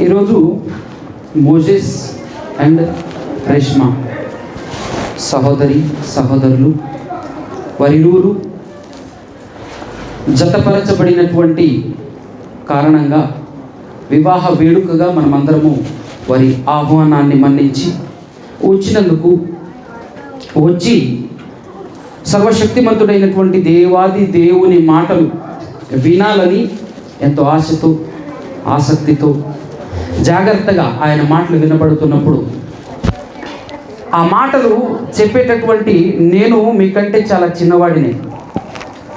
ఈరోజు Moses and Reshma సహోదరులు వారిరువురు జతపరచబడినటువంటి కారణంగా వివాహ వేడుకగా మనమందరము వారి ఆహ్వానాన్ని మన్నించి వచ్చినందుకు వచ్చి సర్వశక్తిమంతుడైనటువంటి దేవాది దేవుని మాటలు వినాలని ఎంతో ఆశతో ఆసక్తితో జాగ్రత్తగా ఆయన మాటలు వినబడుతున్నప్పుడు ఆ మాటలు చెప్పేటటువంటి నేను మీకంటే చాలా చిన్నవాడినే,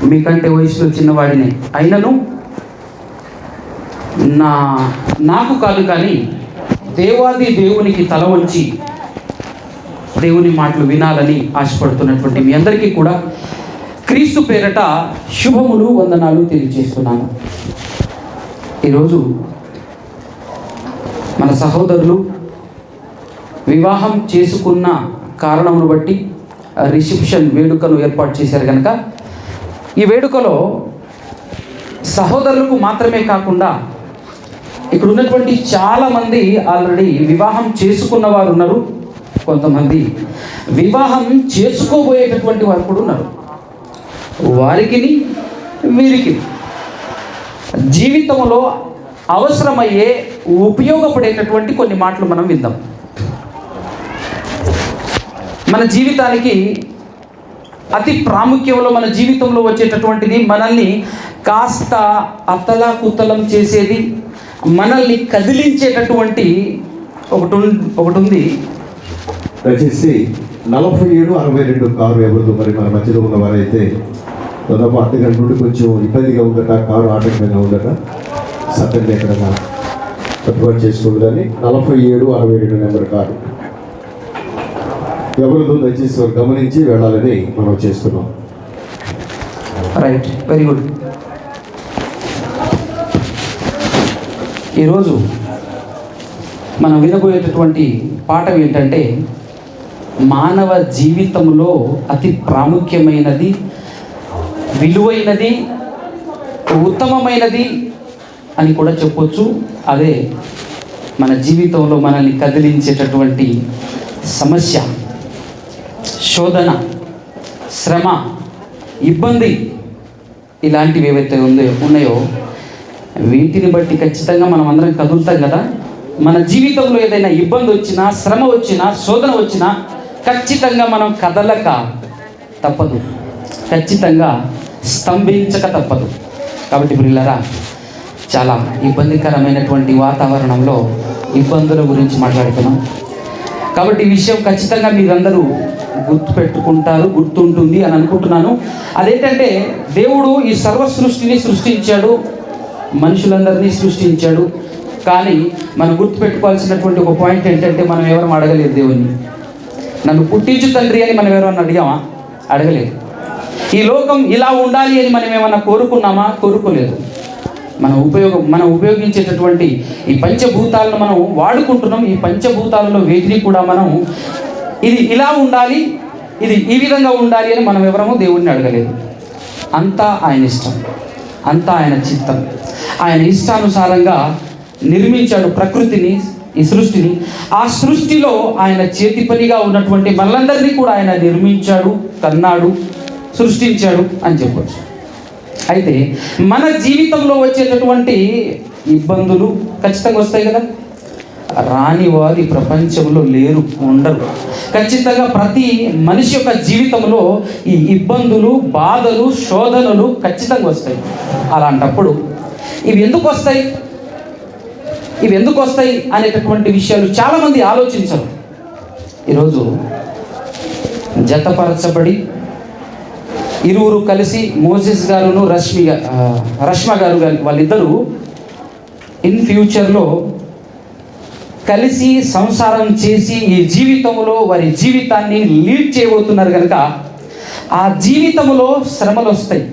మీకంటే వయసులో చిన్నవాడినే అయినను నాకు కాదు కానీ దేవాది దేవునికి తల వంచి దేవుని మాటలు వినాలని ఆశపడుతున్నటువంటి మీ అందరికీ కూడా క్రీస్తు పేరట శుభములు వందనాలు తెలియజేస్తున్నాను. ఈరోజు మన సహోదరులు వివాహం చేసుకున్న కారణమును బట్టి రిసెప్షన్ వేడుకను ఏర్పాటు చేశారు కనుక ఈ వేడుకలో సహోదరులకు మాత్రమే కాకుండా ఇక్కడ ఉన్నటువంటి చాలామంది ఆల్రెడీ వివాహం చేసుకున్న వారు ఉన్నారు, కొంతమంది వివాహం చేసుకోబోయేటటువంటి వారు కూడా ఉన్నారు. వారికి వీరికి జీవితంలో అవసరమయ్యే ఉపయోగపడేటటువంటి కొన్ని మాటలు మనం విందాం. మన జీవితానికి అతి ప్రాముఖ్యంలో మన జీవితంలో వచ్చేటటువంటిది, మనల్ని కాస్త అతలాకుతలం చేసేది, మనల్ని కదిలించేటటువంటి ఒకటి ఉంది. దయచేసి 4762 కారు ఎవరిదో మరి మన మధ్యలో ఉన్న వారైతే దాదాపు అర్ధగంట నుండి కొంచెం ఇబ్బందిగా ఉందట, కారు ఆటంకంగా ఉందట, సత్యంగా ఎక్కడన్నా కట్టుబాటు చేసుకోవద్దని 4762 నెంబర్ కారు ఎవరిదో దయచేసి వారు గమనించి వెళ్ళాలని మనం చేస్తున్నాం. Right, very good. ఈరోజు మనం వినబోయేటటువంటి పాఠం ఏంటంటే మానవ జీవితంలో అతి ప్రాముఖ్యమైనది, విలువైనది, ఉత్తమమైనది అని కూడా చెప్పొచ్చు. అదే మన జీవితంలో మనల్ని కదిలించేటటువంటి సమస్య, శోధన, శ్రమ, ఇబ్బంది, ఇలాంటివి ఏవైతే ఉన్నాయో వీటిని బట్టి ఖచ్చితంగా మనం అందరం కదులుతాం కదా. మన జీవితంలో ఏదైనా ఇబ్బంది వచ్చినా, శ్రమ వచ్చినా, శోధన వచ్చినా ఖచ్చితంగా మనం కదలక తప్పదు, ఖచ్చితంగా స్తంభించక తప్పదు. కాబట్టి ప్రియులారా, చాలా ఇబ్బందికరమైనటువంటి వాతావరణంలో ఇబ్బందుల గురించి మాట్లాడుతున్నాం. కాబట్టి ఈ విషయం ఖచ్చితంగా మీరందరూ గుర్తుపెట్టుకుంటారు, గుర్తుంటుంది అని అనుకుంటున్నాను. అదేంటంటే దేవుడు ఈ సర్వ సృష్టిని సృష్టించాడు, మనుషులందరినీ సృష్టించాడు. కానీ మనం గుర్తుపెట్టుకోవాల్సినటువంటి ఒక పాయింట్ ఏంటంటే మనం ఎవరు అడగలేదు దేవుణ్ణి, నన్ను పుట్టించు తండ్రి అని మనం ఎవరన్నా అడిగామా? అడగలేదు. ఈ లోకం ఇలా ఉండాలి అని మనం ఏమన్నా కోరుకున్నామా? కోరుకోలేదు. మనం ఉపయోగించేటటువంటి ఈ పంచభూతాలను మనం వాడుకుంటున్నాం. ఈ పంచభూతాలలో వేటిని కూడా మనం ఇది ఇలా ఉండాలి, ఇది ఈ విధంగా ఉండాలి అని మనం ఎవరమో దేవుడిని అడగలేదు. అంతా ఆయన ఇష్టం, అంతా ఆయన చిత్తం. ఆయన ఇష్టానుసారంగా నిర్మించాడు ప్రకృతిని, ఈ సృష్టిని. ఆ సృష్టిలో ఆయన చేతి పనిగా ఉన్నటువంటి మనలందరినీ కూడా ఆయన నిర్మించాడు, కన్నాడు, సృష్టించాడు అని చెప్పొచ్చు. అయితే మన జీవితంలో వచ్చేటటువంటి ఇబ్బందులు ఖచ్చితంగా వస్తాయి కదా. రాని వారి ప్రపంచంలో లేరు, ఉండరు. ఖచ్చితంగా ప్రతి మనిషి యొక్క జీవితంలో ఈ ఇబ్బందులు, బాధలు, శోధనలు ఖచ్చితంగా వస్తాయి. అలాంటప్పుడు ఇవి ఎందుకు వస్తాయి అనేటటువంటి విషయాలు చాలామంది ఆలోచించరు. ఈరోజు జతపరచబడి ఇరువురు కలిసి మోజెస్ గారును రష్మ గారు వాళ్ళిద్దరూ ఇన్ ఫ్యూచర్లో కలిసి సంసారం చేసి ఈ జీవితంలో వారి జీవితాన్ని లీడ్ చేయబోతున్నారు కనుక ఆ జీవితంలో శ్రమలు వస్తాయి,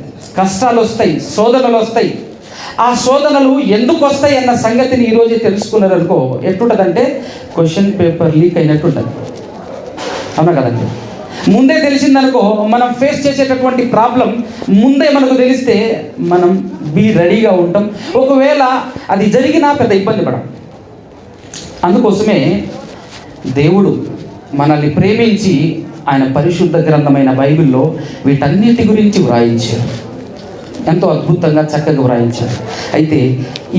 కష్టాలు వస్తాయి, శోధనలు వస్తాయి. ఆ శోధనలు ఎందుకు వస్తాయి అన్న సంగతిని ఈరోజే తెలుసుకున్నారనుకో ఎట్లుంటుందంటే క్వశ్చన్ పేపర్ లీక్ అయినట్టు ఉంటుంది. అవునా కదండి? ముందే తెలిసిందనుకో మనం ఫేస్ చేసేటటువంటి ప్రాబ్లం ముందే మనకు తెలిస్తే మనం రెడీగా ఉంటాం. ఒకవేళ అది జరిగినా పెద్ద ఇబ్బంది పడం. అందుకోసమే దేవుడు మనల్ని ప్రేమించి ఆయన పరిశుద్ధ గ్రంథమైన బైబిల్లో వీటన్నిటి గురించి వ్రాయించారు. ఎంతో అద్భుతంగా చక్కగా వ్రాయించారు. అయితే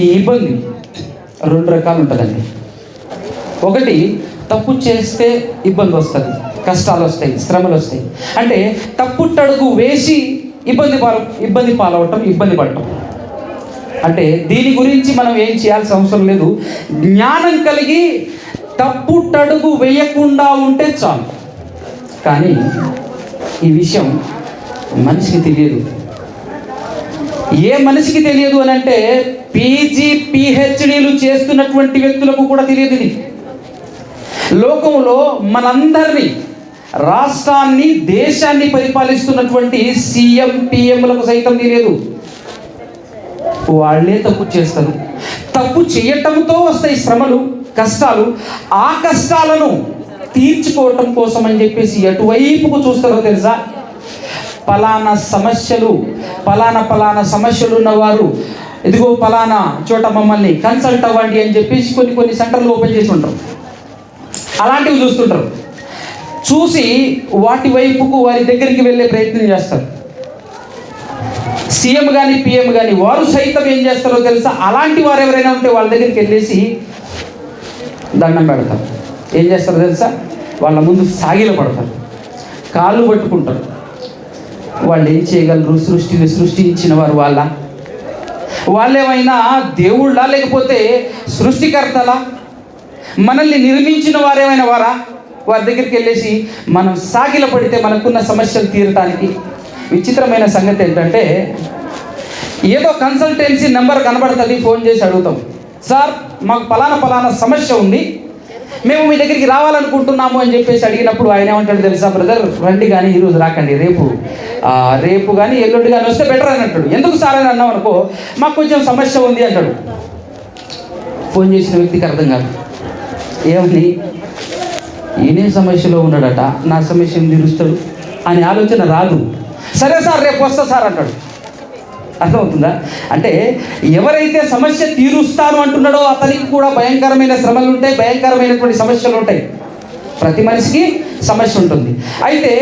ఈ ఇబ్బంది 2 రకాలు ఉంటుందండి. ఒకటి, తప్పు చేస్తే ఇబ్బంది వస్తుంది, కష్టాలు వస్తాయి, శ్రమలు వస్తాయి. అంటే తప్పుటడుగు వేసి ఇబ్బంది పాలవటం, ఇబ్బంది పడటం. అంటే దీని గురించి మనం ఏం చేయాల్సిన అవసరం లేదు. జ్ఞానం కలిగి తప్పుటడుగు వేయకుండా ఉంటే చాలు. కానీ ఈ విషయం మనిషికి తెలియదు. ఏ మనిషికి తెలియదు అని అంటే పీజీ పిహెచ్డీలు చేస్తున్నటువంటి వ్యక్తులకు కూడా తెలియదు. ఇది లోకంలో మనందరినీ, రాష్ట్రాన్ని, దేశాన్ని పరిపాలిస్తున్నటువంటి సీఎం పిఎంలకు సైతం తెలియదు. వాళ్ళే తప్పు చేస్తారు. తప్పు చేయటంతో వస్తాయి శ్రమలు, కష్టాలు. ఆ కష్టాలను తీర్చుకోవటం కోసం అని చెప్పేసి ఎటువైపుకు చూస్తారో తెలుసా? పలానా సమస్యలు ఉన్నవారు ఇదిగో పలానా చోట మమ్మల్ని కన్సల్ట్ అవ్వండి అని చెప్పేసి కొన్ని సెంటర్లు ఓపెన్ చేసి ఉంటారు. అలాంటివి చూస్తుంటారు. చూసి వాటి వైపుకు వారి దగ్గరికి వెళ్ళే ప్రయత్నం చేస్తారు. సీఎం కానీ పిఎం కానీ వారు సైతం ఏం చేస్తారో తెలుసా? అలాంటి వారు ఎవరైనా ఉంటే వాళ్ళ దగ్గరికి వెళ్ళేసి దండం పెడతారు. ఏం చేస్తారో తెలుసా? వాళ్ళ ముందు సాగిల పడతారు, కాళ్ళు పట్టుకుంటారు. వాళ్ళు ఏం చేయగలరు? సృష్టిని సృష్టించిన వారు వాళ్ళేమైనా దేవుళ్ళా, లేకపోతే సృష్టికర్తలా? మనల్ని నిర్మించిన వారేమైనా వారి దగ్గరికి వెళ్ళేసి మనం సాగిల పడితే మనకున్న సమస్యలు తీరటానికి. విచిత్రమైన సంగతి ఏంటంటే, ఏదో కన్సల్టెన్సీ నెంబర్ కనబడుతుంది, ఫోన్ చేసి అడుగుతాం, సార్ మాకు పలానా సమస్య ఉంది, మేము మీ దగ్గరికి రావాలనుకుంటున్నాము అని చెప్పేసి అడిగినప్పుడు ఆయన ఏమంటాడు తెలుసా? బ్రదర్ రండి, కానీ ఈరోజు రాకండి, రేపు కానీ ఎల్లుండి కానీ వస్తే బెటర్ అని అంటాడు. ఎందుకు సార్ అని అన్నాం అనుకో, మాకు కొంచెం సమస్య ఉంది అంటాడు. ఫోన్ చేసిన వ్యక్తికి అర్థం కాదు. ఏమని? ఈయనే సమస్యలో ఉన్నాడట, నా సమస్య ఏం తీరుస్తాడు అని ఆలోచన రాదు. సరే సార్ రేపు వస్తా సార్ అంటాడు. అర్థమవుతుందా? అంటే ఎవరైతే సమస్య తీరుస్తాను అంటున్నాడో అతనికి కూడా భయంకరమైన శ్రమలు ఉంటాయి, భయంకరమైనటువంటి సమస్యలు ఉంటాయి. ప్రతి మనిషికి సమస్య ఉంటుంది. అయితే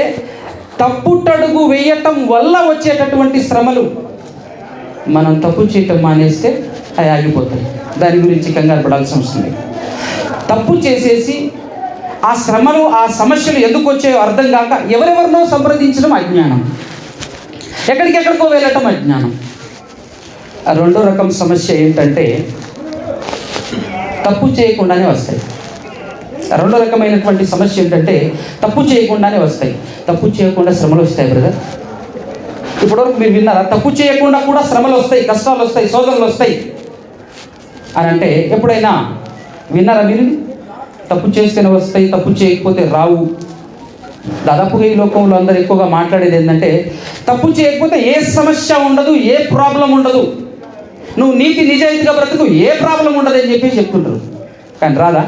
తప్పుటడుగు వేయటం వల్ల వచ్చేటటువంటి శ్రమలు, మనం తప్పు చేయటం మానేస్తే అవి ఆగిపోతాయి. దాని గురించి కంగారు పడాల్సిన అవసరం లేదు. తప్పు చేసేసి ఆ శ్రమలు, ఆ సమస్యలు ఎందుకు వచ్చాయో అర్థం కాక ఎవరెవరినో సంప్రదించడం అజ్ఞానం, ఎక్కడికెక్కడికో వెళ్ళటం అజ్ఞానం. రెండో రకం సమస్య ఏంటంటే తప్పు చేయకుండానే వస్తాయి. రెండో రకమైనటువంటి సమస్య ఏంటంటే తప్పు చేయకుండానే వస్తాయి. తప్పు చేయకుండా శ్రమలు వస్తాయి బ్రదర్. ఇప్పటివరకు మీరు విన్నారా? తప్పు చేయకుండా కూడా శ్రమలు వస్తాయి, కష్టాలు వస్తాయి, శోధనలు వస్తాయి అని అంటే ఎప్పుడైనా విన్నారా మీరు? తప్పు చేస్తేనే వస్తాయి, తప్పు చేయకపోతే రావు. దాదాపుగా ఈ లోకంలో అందరూ ఎక్కువగా మాట్లాడేది ఏంటంటే తప్పు చేయకపోతే ఏ సమస్య ఉండదు, ఏ ప్రాబ్లం ఉండదు, నువ్వు నీతి నిజాయితీగా బ్రతుకు, ఏ ప్రాబ్లం ఉండదు అని చెప్పి చెప్తుంటారు. కానీ రాదా?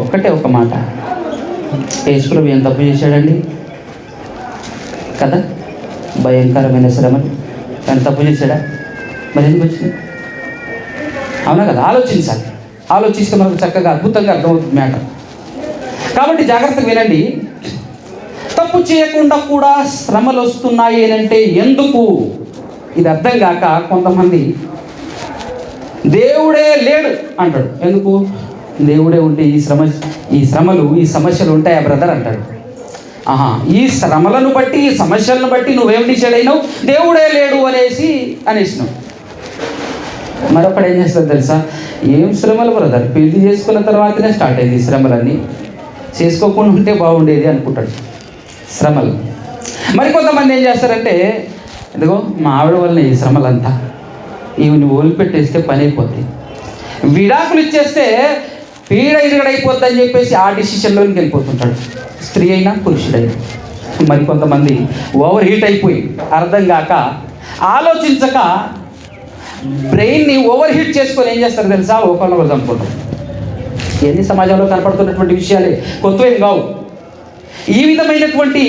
ఒక్కటే ఒక మాట, యేసుప్రభు ఏం తప్పు చేశాడండి కదా? భయంకరమైన శ్రమలు. కానీ తప్పు చేశాడా? మరి ఎందుకు వచ్చింది? అవునా కదా? ఆలోచించాలి. ఆలోచిస్తే మనకు చక్కగా అద్భుతంగా అర్థమవుతుంది మ్యాటర్. కాబట్టి జాగ్రత్తగా వినండి. తప్పు చేయకుండా కూడా శ్రమలు వస్తున్నాయి అంటే ఎందుకు? ఇది అర్థం కాక కొంతమంది దేవుడే లేడు అంటాడు. ఎందుకు? దేవుడే ఉంటే ఈ శ్రమలు, ఈ సమస్యలు ఉంటాయా బ్రదర్ అంటాడు. ఈ శ్రమలను బట్టి, ఈ సమస్యలను బట్టి నువ్వేం డిసైడ్ అయినావు? దేవుడే లేడు అనేసినావు. మరొకడు ఏం చేస్తాడు తెలుసా? ఏం శ్రమలు బ్రదర్, పెళ్లి చేసుకున్న తర్వాతనే స్టార్ట్ అయింది ఈ శ్రమలన్నీ, చేసుకోకుండా ఉంటే బాగుండేది అనుకుంటాడు. శ్రమలు. మరికొంతమంది ఏం చేస్తారంటే, ఇదిగో మా ఆవిడ వల్ల ఈ శ్రమలంతా, ఈవిని వదిలిపెట్టేస్తే పని అయిపోద్ది, విడాకులు ఇచ్చేస్తే పీడ ఇరుగడైపోద్ది అని చెప్పేసి ఆ డిసిషన్లోకి వెళ్ళిపోతుంటాడు, స్త్రీ అయినా పురుషుడైనా. మరికొంతమంది ఓవర్ హీట్ అయిపోయి అర్థం కాక, ఆలోచించక, బ్రెయిన్ని ఓవర్ హీట్ చేసుకొని ఏం చేస్తారు తెలుసా? ఒకళ్ళు చంపుకుంటారు. ఎన్ని సమాజంలో కనపడుతున్నటువంటి విషయాలే, కొత్తవేం కావు. ఈ విధమైనటువంటి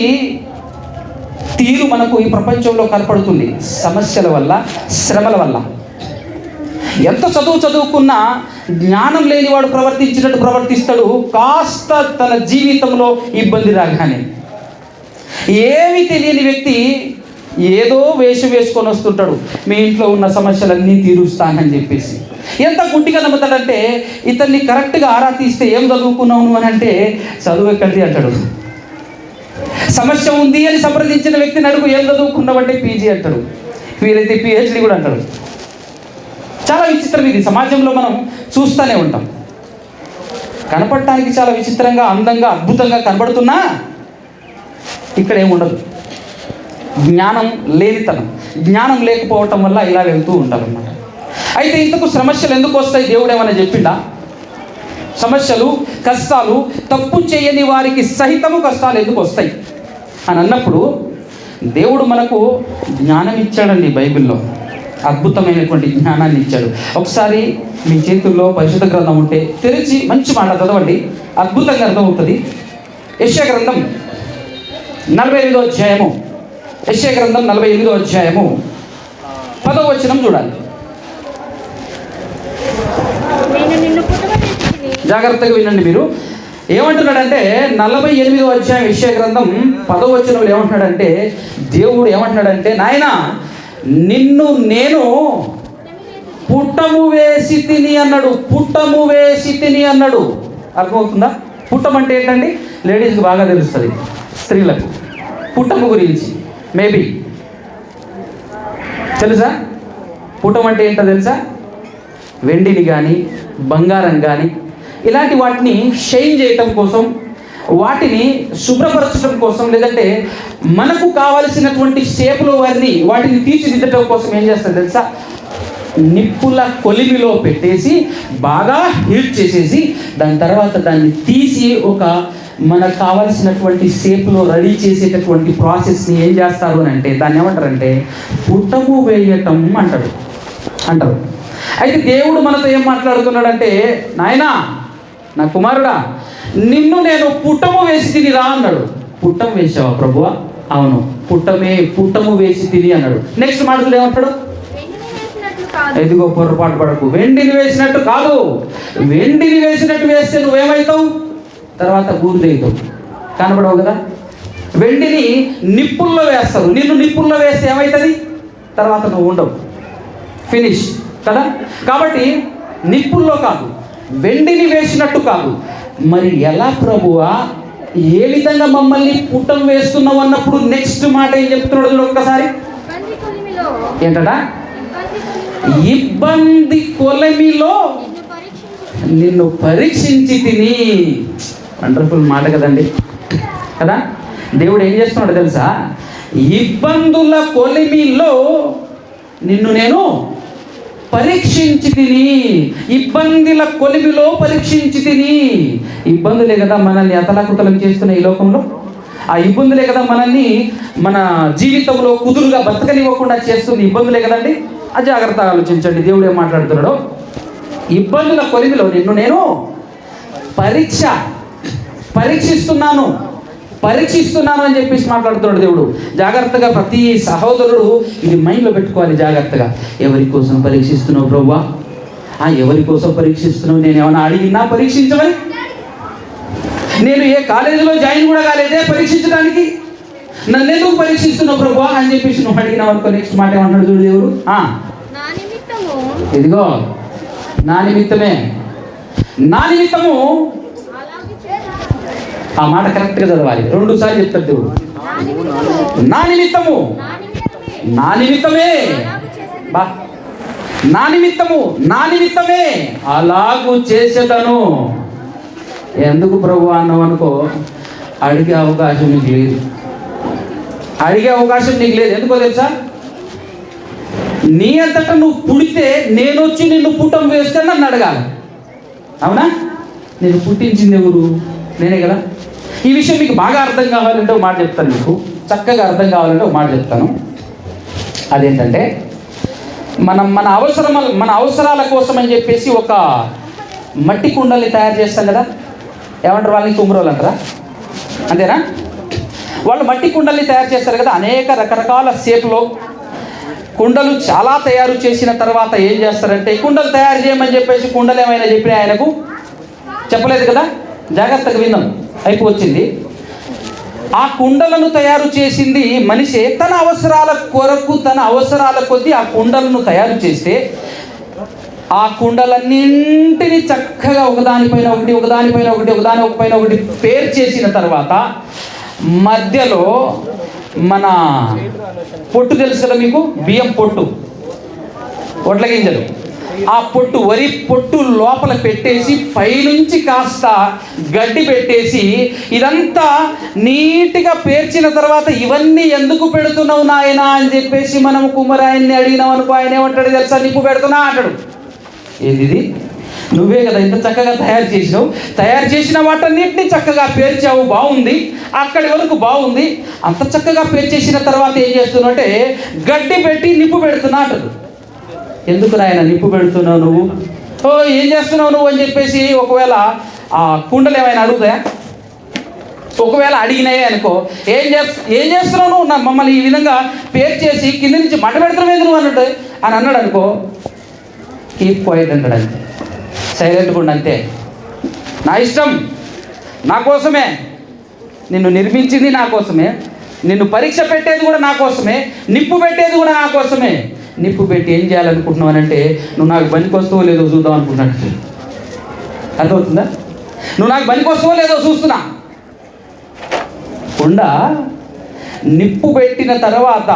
తీరు మనకు ఈ ప్రపంచంలో కనపడుతుంది సమస్యల వల్ల, శ్రమల వల్ల. ఎంత చదువుకున్నా జ్ఞానం లేనివాడు ప్రవర్తించినట్టు ప్రవర్తిస్తాడు. కాస్త తన జీవితంలో ఇబ్బంది రాగానే ఏమీ తెలియని వ్యక్తి ఏదో వేషం వేసుకొని వస్తుంటాడు, మీ ఇంట్లో ఉన్న సమస్యలన్నీ తీరుస్తానని చెప్పేసి. ఎంత గుడ్డిగా నమ్ముతాడంటే, ఇతన్ని కరెక్ట్గా ఆరా తీస్తే ఏం చదువుకున్నావు అని అంటే చదువు ఎక్కడిది అంటాడు. సమస్య ఉంది అని సంప్రదించిన వ్యక్తిని అడుగు ఏం చదువుకున్నావంటే పీజీ అంటాడు, వీరైతే పిహెచ్డి కూడా అంటాడు. చాలా విచిత్రం ఇది. సమాజంలో మనం చూస్తూనే ఉంటాం. కనపడటానికి చాలా విచిత్రంగా, అందంగా, అద్భుతంగా కనబడుతున్నా ఇక్కడ ఏముండదు. జ్ఞానం లేనితనం, జ్ఞానం లేకపోవటం వల్ల ఇలా వెళ్తూ ఉంటారన్నమాట. అయితే ఇంతకు సమస్యలు ఎందుకు వస్తాయి? దేవుడు ఏమైనా చెప్పిండా? సమస్యలు, కష్టాలు, తప్పు చేయని వారికి సహితము కష్టాలు ఎందుకు వస్తాయి అని అన్నప్పుడు, దేవుడు మనకు జ్ఞానం ఇచ్చాడండి. బైబిల్లో అద్భుతమైనటువంటి జ్ఞానాన్ని ఇచ్చాడు. ఒకసారి మీ చేతుల్లో పరిశుద్ధ గ్రంథం ఉంటే తెరిచి మంచి మాట చదవండి, అద్భుతంగా అర్థమవుతుంది. యెషయా గ్రంథం 48వ అధ్యాయము, యెషయా గ్రంథం 48వ అధ్యాయము 10వ వచనం చూడాలి. జాగ్రత్తగా వినండి మీరు. ఏమంటున్నాడంటే 48వ అధ్యాయం యెషయా గ్రంథం 10వ వచనంలో ఏమంటున్నాడంటే, దేవుడు ఏమంటున్నాడంటే, నాయనా నిన్ను నేను పుట్టము వేసి తిని అన్నాడు. పుట్టము వేసి తిని అన్నాడు. అర్థమవుతుందా? పుట్టం అంటే ఏంటండి? లేడీస్కి బాగా తెలుస్తుంది, స్త్రీలకు పుట్టము గురించి మేబీ తెలుసా? పుట్టం అంటే ఏంటో తెలుసా? వెండిని కానీ బంగారం కానీ ఇలాంటి వాటిని షైన్ చేయటం కోసం, వాటిని శుభ్రపరచడం కోసం, లేదంటే మనకు కావలసినటువంటి షేపులో వాటిని తీర్చిదిద్దటం కోసం ఏం చేస్తారు తెలుసా? నిప్పుల కొలిమిలో పెట్టేసి బాగా హీట్ చేసేసి దాని తర్వాత దాన్ని తీసి ఒక మనకు కావలసినటువంటి షేప్లో రెడీ చేసేటటువంటి ప్రాసెస్ని ఏం చేస్తారు అని అంటే దాన్ని ఏమంటారంటే పుట్టము వేయటం అంటారు. అయితే దేవుడు మనతో ఏం మాట్లాడుతున్నాడంటే, నాయనా నా కుమారుడా నిన్ను నేను పుట్టము వేసి తినిరా అన్నాడు. పుట్టం వేసావా ప్రభువా? అవును, పుట్టము వేసి తిని అన్నాడు. నెక్స్ట్ మాటలు ఏమంటాడు? ఎదిగో పొరపాటు పడకు, వెండిని వేసినట్టు కాదు. వెండిని వేసినట్టు వేస్తే నువ్వేమవుతావు? తర్వాత బూడిదవుతావు, కనబడవు కదా. వెండిని నిప్పుల్లో వేస్తారు, నిన్ను నిప్పుల్లో వేస్తే ఏమవుతుంది? తర్వాత నువ్వు ఉండవు, ఫినిష్ కదా. కాబట్టి నిప్పుల్లో కాదు, వెండిని వేసినట్టు కాదు. మరి ఎలా ప్రభువా, ఏ విధంగా మమ్మల్ని పుట్టం వేస్తున్నావు అన్నప్పుడు నెక్స్ట్ మాట ఏం చెప్తున్నాడు చూడు ఒక్కసారి. ఏంటడా? ఇబ్బంది కొలమిలో నిన్ను పరీక్షించి తిని. వండర్ఫుల్ మాట కదండి, కదా. దేవుడు ఏం చేస్తున్నాడు తెలుసా? ఇబ్బందుల కొలిమిలో నిన్ను నేను పరీక్షించి తిని. ఇబ్బందుల కొలిమిలో పరీక్షించి తిని. ఇబ్బందులే కదా మనల్ని అతలాకుతలం చేస్తున్న ఈ లోకంలో. ఆ ఇబ్బందులే కదా మనల్ని మన జీవితంలో కుదురుగా బతకనివ్వకుండా చేస్తున్న ఇబ్బందులే కదండి. జాగ్రత్తగా ఆలోచించండి దేవుడు ఏం మాట్లాడుతున్నాడో. ఇబ్బందుల కొలిమిలో నిన్ను నేను పరీక్షిస్తున్నాను అని చెప్పేసి మాట్లాడుతున్నాడు దేవుడు. జాగ్రత్తగా ప్రతి సహోదరుడు ఇది మైండ్లో పెట్టుకోవాలి జాగ్రత్తగా. ఎవరి కోసం పరీక్షిస్తున్నావు ప్రభువా? ఎవరి కోసం పరీక్షిస్తున్నావు? నేను ఏమైనా అడిగినా పరీక్షించమని? నేను ఏ కాలేజీలో జాయిన్ కూడా కాలేదే పరీక్షించడానికి. నన్ను ఎందుకు పరీక్షిస్తున్నావు ప్రభువా అని చెప్పేసి నువ్వు అడిగిన వరకు నెక్స్ట్ మాట ఏమంటాడు చూడు దేవుడు. ఇదిగో నా నిమిత్తము. ఆ మాట కరెక్ట్గా చదవాలి, 2 సార్లు చెప్తాడు దేవుడు. నా నిమిత్తమే బా, నా నిమిత్తమే అలాగూ చేసేదను. ఎందుకు ప్రభు అన్నావు అనుకో, అడిగే అవకాశం నీకు లేదు. ఎందుకో తెలుసా? నీ అంతటా నువ్వు పుడితే నేను వచ్చి నిన్ను పుట్టం వేస్తే నన్ను అడగాలి. అవునా? నేను పుట్టించింది ఎవరు? నేనే కదా. ఈ విషయం మీకు బాగా అర్థం కావాలంటే ఒక మాట చెప్తాను, మీకు చక్కగా అర్థం కావాలంటే ఒక మాట చెప్తాను. అదేంటంటే మన అవసరాల కోసం అని చెప్పేసి ఒక మట్టి కుండల్ని తయారు చేస్తాం కదా. ఏమంటారు వాళ్ళని? కుమ్మరోళ్ళు అంటారా? అంతేనా? వాళ్ళు మట్టి కుండల్ని తయారు చేస్తారు కదా, అనేక రకరకాల షేప్లో కుండలు చాలా తయారు చేసిన తర్వాత ఏం చేస్తారంటే, కుండలు తయారు చేయమని చెప్పేసి కుండలు ఏమైనా చెప్పినా ఆయనకు చెప్పలేదు కదా, జాగ్రత్తగా విన్నాం, అయిపోయింది. ఆ కుండలను తయారు చేసింది మనిషే. తన అవసరాల కొరకు, తన అవసరాల కొద్దీ ఆ కుండలను తయారు చేస్తే ఆ కుండలన్నింటినీ చక్కగా ఒకదానిపైన ఒకటి ఒకదానిపైన ఒకటి ఒకదానిపైన ఒకటి పేరు చేసిన తర్వాత మధ్యలో మన పొట్టు తెలుసు కదా మీకు, బియ్యం పొట్టు, వడ్ల గింజలు, ఆ పొట్టు, వరి పొట్టు లోపల పెట్టేసి పైనుంచి కాస్త గడ్డి పెట్టేసి ఇదంతా నీట్గా పేర్చిన తర్వాత, ఇవన్నీ ఎందుకు పెడుతున్నావు నాయనా అని చెప్పేసి మనం కుమ్మరాయన్ని అడిగినాం అనుకో, ఆయన ఏమంటాడు తెలుసా, నిప్పు పెడుతున్నా అంటాడు. ఏంది, నువ్వే కదా ఇంత చక్కగా తయారు చేసినావు, తయారు చేసిన వాటన్నిటిని చక్కగా పేర్చావు, బాగుంది, అక్కడి వరకు బాగుంది. అంత చక్కగా పేర్చేసిన తర్వాత ఏం చేస్తున్నావు అంటే గడ్డి పెట్టి నిప్పు పెడుతున్నా అంటాడు. ఎందుకు నాయన నిప్పు పెడుతున్నావు నువ్వు, ఏం చేస్తున్నావు నువ్వు అని చెప్పేసి ఒకవేళ ఆ కుండలు ఏమైనా అడుగుతాయా? ఒకవేళ అడిగినాయే అనుకో, ఏం చేస్తున్నావు నువ్వు, మమ్మల్ని ఈ విధంగా పేరు చేసి కింద నుంచి మంట పెడుతున్నావు నువ్వు అన్నట్టు అని అన్నాడు అనుకో, కీప్ క్వైట్ అంటాడు. అంతే, సైలెంట్గా ఉండు, అంతే. నా ఇష్టం, నా కోసమే, నిన్ను నిర్మించింది నా కోసమే, నిన్ను పరీక్ష పెట్టేది కూడా నా కోసమే, నిప్పు పెట్టేది కూడా నా కోసమే. నిప్పు పెట్టి ఏం చేయాలనుకుంటున్నావు అని అంటే, నువ్వు నాకు పనికి వస్తావో లేదో చూద్దాం అనుకుంటున్నట్టు. అర్థమవుతుందా? నువ్వు నాకు పనికి వస్తావో లేదో చూస్తున్నా. కుండ నిప్పు పెట్టిన తర్వాత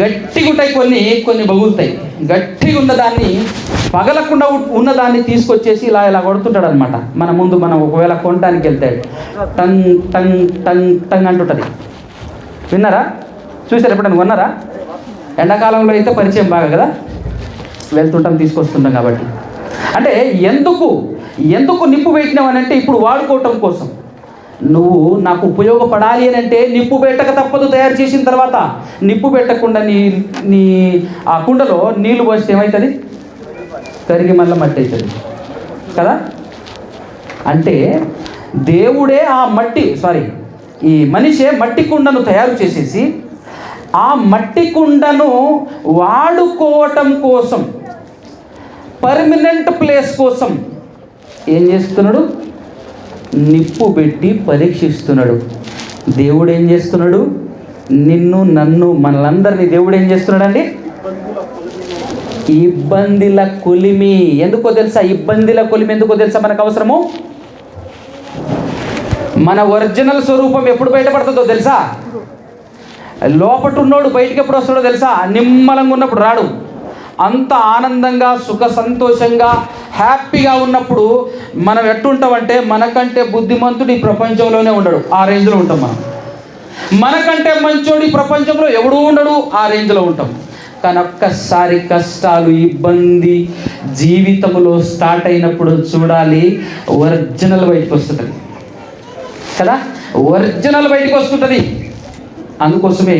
గట్టిగా ఉంటాయి, కొన్ని బగులుతాయి. గట్టిగా ఉన్నదాన్ని, పగలకుండా ఉన్నదాన్ని తీసుకొచ్చేసి ఇలా కొడుతుంటాడు అనమాట. మన ముందు మనం ఒకవేళ కొనడానికి వెళ్తాడు, టంగ్ టంగ్ టంగ్ టంగ్ అంటుంటుంది. విన్నారా, చూసారు ఎప్పుడైనా కొన్నారా? ఎండాకాలంలో అయితే పరిచయం బాగా కదా, వెళ్తుంటాం తీసుకొస్తుంటాం కాబట్టి. అంటే ఎందుకు నిప్పు పెట్టినావనంటే, ఇప్పుడు వాడుకోవటం కోసం. నువ్వు నాకు ఉపయోగపడాలి అని అంటే నిప్పు పెట్టక తప్పదు. తయారు చేసిన తర్వాత నిప్పు పెట్టకుండా నీ ఆ కుండలో నీళ్లు పోస్తే ఏమవుతుంది? కరిగి మళ్ళీ మట్టి అవుతుంది కదా. అంటే దేవుడే ఈ మనిషే మట్టి కుండను తయారు చేసేసి ఆ మట్టి కుండను వాడుకోవటం కోసం, పర్మనెంట్ ప్లేస్ కోసం ఏం చేస్తున్నాడు? నిప్పు పెట్టి పరీక్షిస్తున్నాడు. దేవుడు ఏం చేస్తున్నాడు? నిన్ను, నన్ను, మనలందరినీ దేవుడు ఏం చేస్తున్నాడండి? ఇబ్బందిల కొలిమి. ఎందుకో తెలుసా? ఇబ్బందిల కొలిమి ఎందుకో తెలుసా మనకు అవసరము? మన ఒరిజినల్ స్వరూపం ఎప్పుడు బయటపడుతుందో తెలుసా? లోపట ఉన్నోడు బయటికి ఎప్పుడు వస్తాడో తెలుసా? నిమ్మలంగా ఉన్నప్పుడు రాడు. అంత ఆనందంగా, సుఖ సంతోషంగా, హ్యాపీగా ఉన్నప్పుడు మనం ఎట్టుంటామంటే, మనకంటే బుద్ధిమంతుడు ఈ ప్రపంచంలోనే ఉండడు, ఆ రేంజ్లో ఉంటాం మనం. మనకంటే మంచోడు ఈ ప్రపంచంలో ఎవడూ ఉండడు, ఆ రేంజ్లో ఉంటాం. కానీ ఒక్కసారి కష్టాలు, ఇబ్బంది జీవితంలో స్టార్ట్ అయినప్పుడు చూడాలి, ఒరిజినల్ బయటకు వస్తుంటుంది కదా, ఒరిజినల్ బయటకు వస్తుంటుంది. అందుకోసమే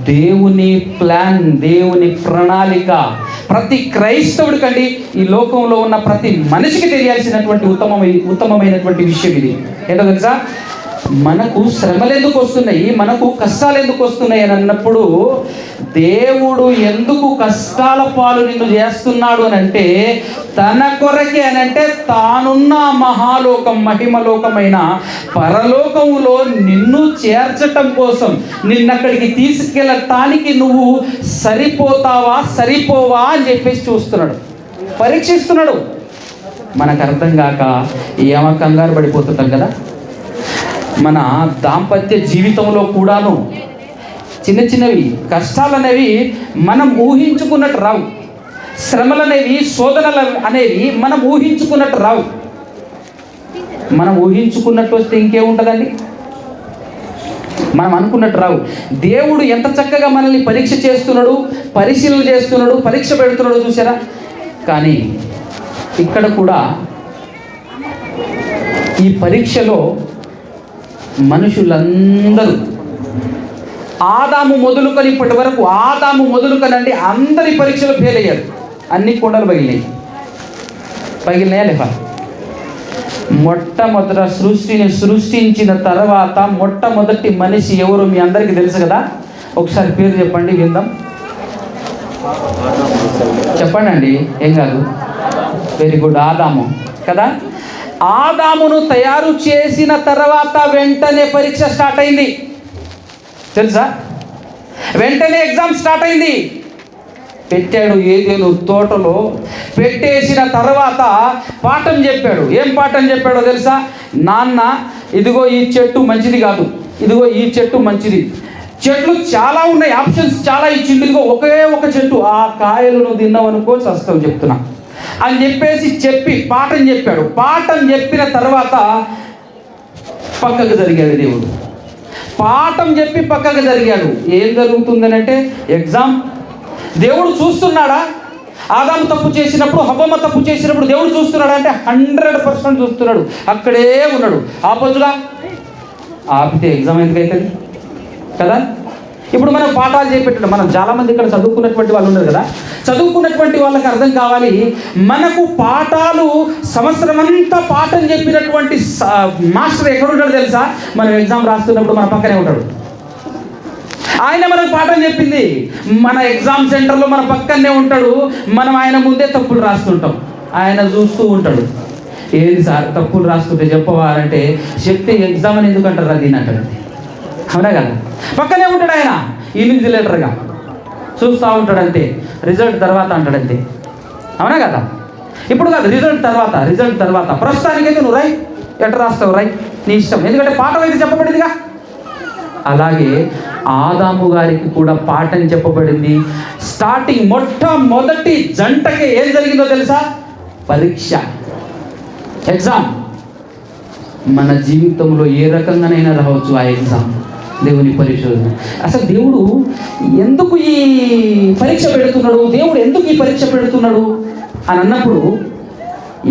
దేవుని ప్లాన్, దేవుని ప్రణాళిక ప్రతి క్రైస్తవుడికండి, ఈ లోకంలో ఉన్న ప్రతి మనిషికి తెలియాల్సినటువంటి ఉత్తమమైనటువంటి విషయం ఇది. ఏంటో తెలుసా? మనకు శ్రమలు ఎందుకు వస్తున్నాయి, మనకు కష్టాలు ఎందుకు వస్తున్నాయి అని అన్నప్పుడు, దేవుడు ఎందుకు కష్టాల పాలు నిన్ను చేస్తున్నాడు అని అంటే, తన కొరకే అని అంటే, తానున్న మహాలోకం, మహిమలోకమైన పరలోకములో నిన్ను చేర్చటం కోసం, నిన్నక్కడికి తీసుకెళ్ళటానికి నువ్వు సరిపోతావా సరిపోవా అని చెప్పేసి చూస్తున్నాడు, పరీక్షిస్తున్నాడు. మనకు అర్థం కాక ఏమ కంగారు పడిపోతుంటాం కదా. మన దాంపత్య జీవితంలో కూడాను చిన్న చిన్నవి కష్టాలు అనేవి మనం ఊహించుకున్నట్టు రావు. శ్రమలు అనేవి, శోధనలు అనేవి మనం ఊహించుకున్నట్టు రావు. మనం ఊహించుకున్నట్టు వస్తే ఇంకేముంటుందండి? మనం అనుకున్నట్టు రావు. దేవుడు ఎంత చక్కగా మనల్ని పరీక్ష చేస్తున్నాడు, పరిశీలన చేస్తున్నాడు, పరీక్ష పెడుతున్నాడు చూసారా. కానీ ఇక్కడ కూడా ఈ పరీక్షలో మనుషులందరూ, ఆదాము మొదలుకొని ఇప్పటి వరకు, ఆదాము మొదలుకొనండి అందరి పరీక్షలు ఫెయిల్ అయ్యారు. అన్ని కుండలు పగిలినాయా లేవా? మొట్టమొదట సృష్టిని సృష్టించిన తర్వాత మొట్టమొదటి మనిషి ఎవరు మీ అందరికీ తెలుసు కదా. ఒకసారి పేరు చెప్పండి విందాం. చెప్పండి అండి, ఏం కాదు. Very good. ఆదాము కదా. ఆదామును తయారు చేసిన తర్వాత వెంటనే పరీక్ష స్టార్ట్ అయింది. తెలుసా? వెంటనే ఎగ్జామ్ స్టార్ట్ అయింది. పెట్టాడు ఏదేను తోటలో. పెట్టేసిన తర్వాత పాఠం చెప్పాడు. ఏం పాఠం చెప్పాడో తెలుసా? నాన్న, ఇదిగో ఈ చెట్టు మంచిది కాదు, ఇదిగో ఈ చెట్టు మంచిది. చెట్లు చాలా ఉన్నాయి, ఆప్షన్స్ చాలా ఇచ్చింది. ఇదిగో ఒకే ఒక చెట్టు, ఆ కాయలు నువ్వు తిన్నావు అనుకో చస్తావు చెప్తున్నా అని చెప్పి పాఠం చెప్పాడు. పాఠం చెప్పిన తర్వాత పక్కకు జరిగాడు దేవుడు. పాఠం చెప్పి పక్కకు జరిగాడు. ఏం జరుగుతుందనంటే ఎగ్జామ్. దేవుడు చూస్తున్నాడా? ఆదాము తప్పు చేసినప్పుడు, హవ్వమ్మ తప్పు చేసినప్పుడు దేవుడు చూస్తున్నాడా అంటే 100% చూస్తున్నాడు. అక్కడే ఉన్నాడు. ఆపోజుగా ఆపితే ఎగ్జామ్ ఎందుకైతుంది కదా. ఇప్పుడు మనం పాఠాలు చేపెట్టాడు. మనం చాలామంది ఇక్కడ చదువుకున్నటువంటి వాళ్ళు ఉన్నారు కదా. చదువుకున్నటువంటి వాళ్ళకి అర్థం కావాలి, మనకు పాఠాలు సంవత్సరం అంతా పాఠం చెప్పినటువంటి మాస్టర్ ఎక్కడ ఉంటాడు తెలుసా? మనం ఎగ్జామ్ రాస్తున్నప్పుడు మన పక్కనే ఉంటాడు. ఆయన మనకు పాఠం చెప్పింది. మన ఎగ్జామ్ సెంటర్లో మన పక్కనే ఉంటాడు. మనం ఆయన ముందే తప్పులు రాస్తుంటాం. ఆయన చూస్తూ ఉంటాడు. ఏది సార్ తప్పులు రాస్తుంటే చెప్పవాలంటే, చెప్తే ఎగ్జామ్ అని ఎందుకు అంటారు దీని అంటాడు. అవునా కదా? పక్కనే ఉంటాడు ఆయన, ఇన్విజిలేటర్గా చూస్తూ ఉంటాడు. అంతే. రిజల్ట్ తర్వాత అంటాడు. అంతే. అవునా కదా? ఇప్పుడు కాదు, రిజల్ట్ తర్వాత ప్రస్తుతానికైతే నువ్వు రాయి, ఎట్లా రాస్తావు రాయి, నీ ఇష్టం. ఎందుకంటే పాఠం అయితే చెప్పబడిందిగా. అలాగే ఆదాము గారికి కూడా పాఠం చెప్పబడింది. స్టార్టింగ్ మొట్టమొదటి జంటకి ఏం జరిగిందో తెలుసా? పరీక్ష, ఎగ్జామ్. మన జీవితంలో ఏ రకంగానైనా రావచ్చు ఆ ఎగ్జామ్, దేవుని పరిశోధన. అసలు దేవుడు ఎందుకు ఈ పరీక్ష పెడుతున్నాడు, దేవుడు ఎందుకు ఈ పరీక్ష పెడుతున్నాడు అని అన్నప్పుడు,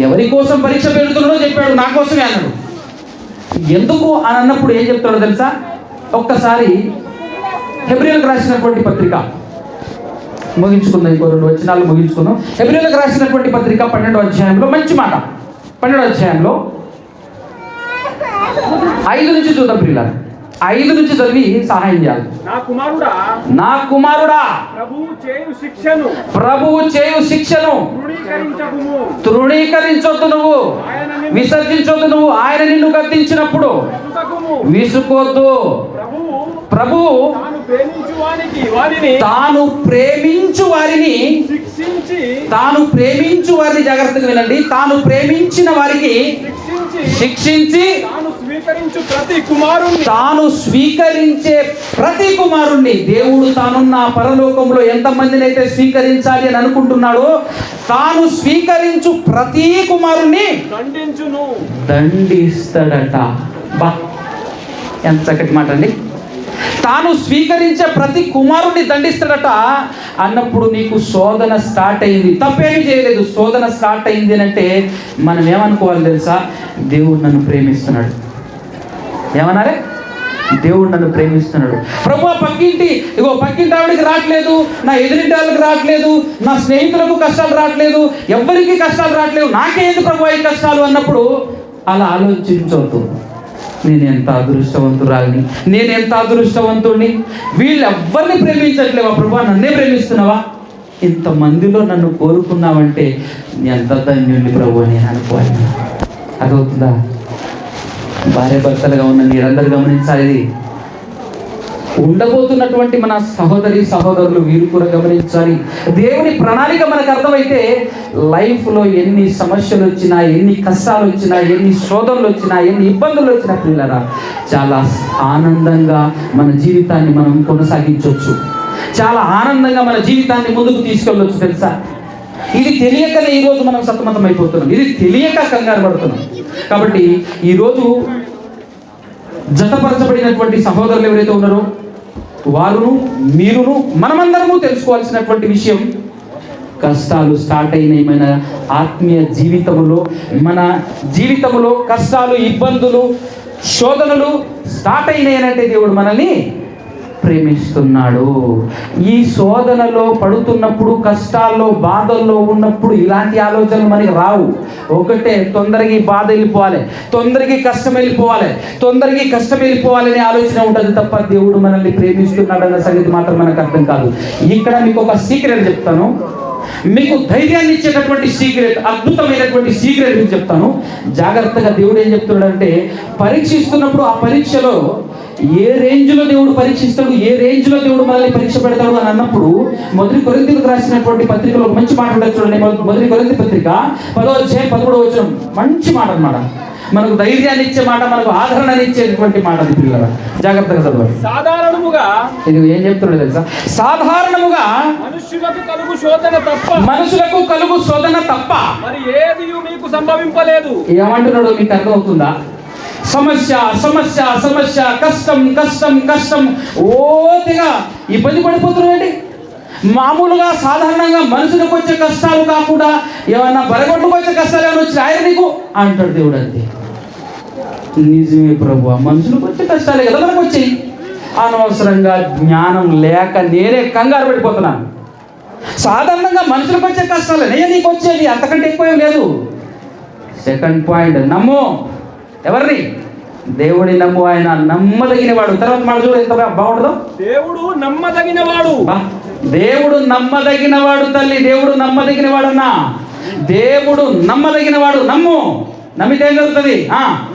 ఎవరి కోసం పరీక్ష పెడుతున్నాడో చెప్పాడు, నా కోసమే అన్నాడు. ఎందుకు అని అన్నప్పుడు ఏం చెప్తాడో తెలుసా? ఒక్కసారి హెబ్రీయులకు రాసినటువంటి పత్రిక ముగించుకుందాం. ఇంకో 2 వచనాలు ముగించుకుందాం. హెబ్రీయులకు రాసినటువంటి పత్రిక 12వ అధ్యాయంలో మంచి మాట. 12వ అధ్యాయంలో 5 నుంచి చూద్దాం ప్రియులారా. 5 నుంచి చదివి సహాయం చేయాలి. నా కుమారుడా ప్రభువు చేయు శిక్షను తృణీకరించొద్దు, నువ్వు విసర్జించొద్దు. నువ్వు ఆయన నిన్ను గద్దించినప్పుడు విసుకొద్దు. ప్రభువు తాను ప్రేమించు వారిని జాగ్రత్తగా వినండి, తాను ప్రేమించిన వారికి శిక్షించి తాను స్వీకరించే ప్రతి కుమారుణ్ణి, దేవుడు తానున్న పరలోకంలో ఎంతమందిని అయితే స్వీకరించాలి అని అనుకుంటున్నాడో, తాను స్వీకరించు ప్రతి కుమారుణ్ణి దండిస్తాడట. బా, ఎంత చక్కటి మాట అండి. తాను స్వీకరించే ప్రతి కుమారుడిని దండిస్తాడట అన్నప్పుడు నీకు శోధన స్టార్ట్ అయింది. తప్పేమీ చేయలేదు, శోధన స్టార్ట్ అయింది అని అంటే మనం ఏమనుకోవాలి తెలుసా? దేవుడు నన్ను ప్రేమిస్తున్నాడు. ఏమన్నారే? దేవుడు నన్ను ప్రేమిస్తున్నాడు. ప్రభు పక్కింటి ఆవిడకి రావట్లేదు, నా ఎదురింటి వాళ్ళకి రావట్లేదు, నా స్నేహితులకు కష్టాలు రావట్లేదు, ఎవరికి కష్టాలు రావట్లేదు, నాకేంది ప్రభు ఈ కష్టాలు అన్నప్పుడు అలా ఆలోచించవద్దు. నేను ఎంత అదృష్టవంతురాలిని, నేను ఎంత అదృష్టవంతుడిని, వీళ్ళెవ్వరిని ప్రేమించట్లేవా ప్రభు, నన్నే ప్రేమిస్తున్నావా, ఇంతమందిలో నన్ను కోరుకున్నావంటే ఎంత ధన్యుడిని ప్రభు అని నేను అనుకోవాలి. అదవుతుందా? భార్య భర్తలుగా ఉన్న మీరందరూ గమనించాలి. ఇది ఉండబోతున్నటువంటి మన సహోదరులు వీరు కూడా గమనించాలి. దేవుని ప్రణాళిక మనకు అర్థమైతే లైఫ్లో ఎన్ని సమస్యలు వచ్చినా, ఎన్ని కష్టాలు వచ్చినా, ఎన్ని శోధనలు వచ్చినా, ఎన్ని ఇబ్బందులు వచ్చినా పిల్లరా చాలా ఆనందంగా మన జీవితాన్ని మనం కొనసాగించవచ్చు. చాలా ఆనందంగా మన జీవితాన్ని ముందుకు తీసుకెళ్ళవచ్చు. తెలుసా? ఇది తెలియకనే ఈరోజు మనం సతమతం అయిపోతున్నాం. ఇది తెలియక కంగారు పడుతున్నాం. కాబట్టి ఈరోజు జతపరచబడినటువంటి సహోదరులు ఎవరైతే ఉన్నారో వారును మీరును మనమందరము తెలుసుకోవాల్సినటువంటి విషయం, కష్టాలు స్టార్ట్ అయినాయి మన ఆత్మీయ జీవితంలో. మన జీవితంలో కష్టాలు, ఇబ్బందులు, శోధనలు స్టార్ట్ అయినాయి అంటే దేవుడు మనల్ని ప్రేమిస్తున్నాడు. ఈ శోధనలో పడుతున్నప్పుడు, కష్టాల్లో, బాధల్లో ఉన్నప్పుడు ఇలాంటి ఆలోచనలు మనకి రావు. ఒకటే, తొందరగా ఈ బాధ వెళ్ళిపోవాలి, తొందరగా కష్టం వెళ్ళిపోవాలి, తొందరగా కష్టం వెళ్ళిపోవాలనే ఆలోచన ఉంటుంది తప్ప దేవుడు మనల్ని ప్రేమిస్తున్నాడు అన్న సంగతి మాత్రం మనకు అర్థం కాదు. ఇక్కడ మీకు ఒక సీక్రెట్ చెప్తాను, మీకు ధైర్యాన్ని ఇచ్చేటటువంటి సీక్రెట్, అద్భుతమైనటువంటి సీక్రెట్ మీకు చెప్తాను. జాగ్రత్తగా దేవుడు ఏం చెప్తున్నాడంటే, పరీక్షిస్తున్నప్పుడు ఆ పరీక్షలో ఏ రేంజ్లో దేవుడు పరీక్షిస్తాడు, ఏ రేంజ్లో దేవుడు మనల్ని పరీక్ష పెడతాడు అని అన్నప్పుడు, మొదటి కొరింథీయులకు రాసినటువంటి పత్రికలో ఒక మంచి మాట ఉంటుంది చూడండి. మొదటి కొరింథీ పత్రిక 10వ అధ్యాయం 11వ వచనం, మంచి మాట అన్నమాట. మనకు ధైర్యాన్ని ఇచ్చే మాట, మనకు ఆదరణని ఇచ్చేటువంటి మాట. అది పిల్లల జాగ్రత్తగా చదవాలి. సాధారణముగా ఇది ఏం చెప్తున్నాడు తెలుసా? సాధారణముగా మనుషులకు కలుగు శోధన తప్ప, మనుషులకు కలుగు శోధన తప్ప మరి ఏది మీకు సంభవింపలేదు. ఏమంటున్నాడు మీకు అర్థమవుతుందా? సమస్య సమస్య సమస్య, కష్టం కష్టం కష్టం, ఓతిగా ఇబ్బంది పడిపోతున్నాడండి. మామూలుగా సాధారణంగా మనుషులకు వచ్చే కష్టాలు కాకుండా ఏమన్నా బరగొట్టుకు వచ్చే కష్టాలు ఏమైనా వచ్చి ఆయన నీకు అంటాడు దేవుడు. అంతే, నిజమే ప్రభు, మనుషులకు వచ్చే కష్టాలే కదా మనకు వచ్చాయి. అనవసరంగా జ్ఞానం లేక నేనే కంగారు పడిపోతున్నాను. సాధారణంగా మనుషులకు వచ్చే కష్టాలే నీకు వచ్చేది, అంతకంటే ఎక్కువ ఏం లేదు. సెకండ్ పాయింట్, నమ్ము. ఎవరిని? దేవుడి నమ్ము. ఆయన నమ్మదగినవాడు. తర్వాత మాట చూడు ఎంత బాగుంటుందో. దేవుడు నమ్మదగినవాడు. దేవుడు నమ్మదగినవాడు తల్లి, దేవుడు నమ్మదగినవాడన్నా. దేవుడు నమ్మదగినవాడు. నమ్ము. నమ్మితే ఏం జరుగుతుంది?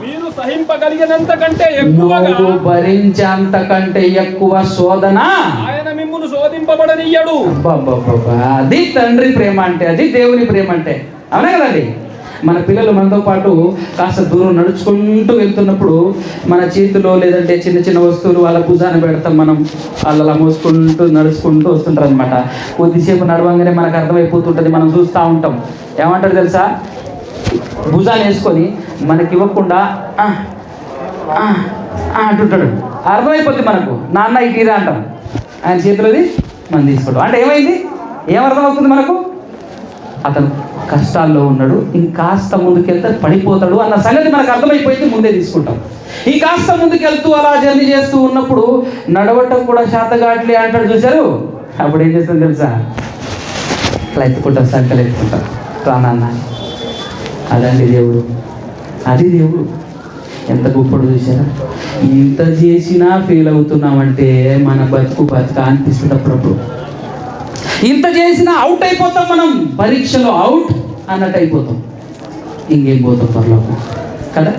మీరు సహింపగలిగినంత కంటే ఎక్కువగా, భరించేంత కంటే ఎక్కువ శోధన ఆయన మిమ్మును శోధింపబడనియ్యడు. అది తండ్రి ప్రేమ అంటే, అది దేవుని ప్రేమ అంటే. అవునా కదండి? మన పిల్లలు మనతో పాటు కాస్త దూరం నడుచుకుంటూ వెళ్తున్నప్పుడు మన చేతిలో లేదంటే చిన్న చిన్న వస్తువులు వాళ్ళ భుజాన్ని పెడతాం, మనం వాళ్ళ మోసుకుంటూ నడుచుకుంటూ వస్తుంటారు అనమాట. కొద్దిసేపు నడవంగానే మనకు అర్థమైపోతుంటుంది, మనం చూస్తూ ఉంటాం. ఏమంటారు తెలుసా? భుజాన్ని వేసుకొని మనకి ఇవ్వకుండా అంటుంటాడు. అర్థమైపోతుంది మనకు, నాన్న ఈ తీరా అంటాం, ఆయన చేతిలోది మనం తీసుకోవడం. అంటే ఏమైంది? ఏమర్థమవుతుంది మనకు? అతను కష్టాల్లో ఉన్నాడు, ఇంకాస్త ముందుకెళ్తే పడిపోతాడు అన్న సంగతి మనకు అర్థమైపోయింది, ముందే తీసుకుంటాం. ఇంకాస్త ముందుకెళ్తూ అలా జర్నీ చేస్తూ ఉన్నప్పుడు నడవటం కూడా శాతగాట్లే అంటాడు, చూశారు? అప్పుడు ఏం చేస్తాం తెలుసా? అట్లా ఎత్తుకుంటాం, సంకలు ఎత్తుకుంటాం, రానన్న. అదండి దేవుడు, అది దేవుడు. ఎంత గొప్పడు చూసారా? ఇంత చేసినా ఫెయిల్ అవుతున్నామంటే మన బతుకు అనిపిస్తుంది అప్పుడప్పుడు. ఇంత చేసినా అవుట్ అయిపోతాం మనం, పరీక్షలో అవుట్ అన్నట్టు అయిపోతాం. ఇంకేం పోతాం పరలోకం కదా?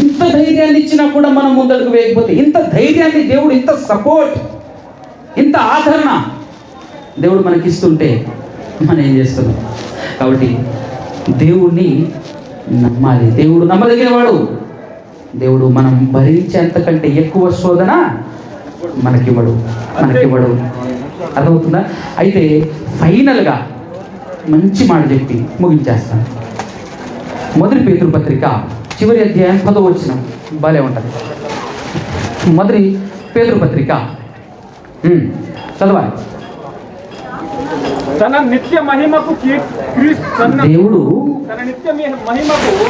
ఇంత ధైర్యాన్ని ఇచ్చినా కూడా మనం ముందడుగు వేయకపోతే, ఇంత ధైర్యాన్ని దేవుడు, ఇంత సపోర్ట్, ఇంత ఆదరణ దేవుడు మనకిస్తుంటే మనం ఏం చేస్తున్నాం? కాబట్టి దేవుణ్ణి నమ్మాలి. దేవుడు నమ్మదగినవాడు. దేవుడు మనం భరించేంతకంటే ఎక్కువ శోధన మనకివ్వడు. అర్థమవుతుందా? అయితే ఫైనల్గా మంచి మాట చెప్పి ముగించేస్తాను. మొదటి పేతురు పత్రిక చివరి అధ్యాయం 10వ వచనం భలే ఉంటుంది. మొదటి పేతురు పత్రిక చదవాలి. తన నిత్య మహిమకు దేవుడు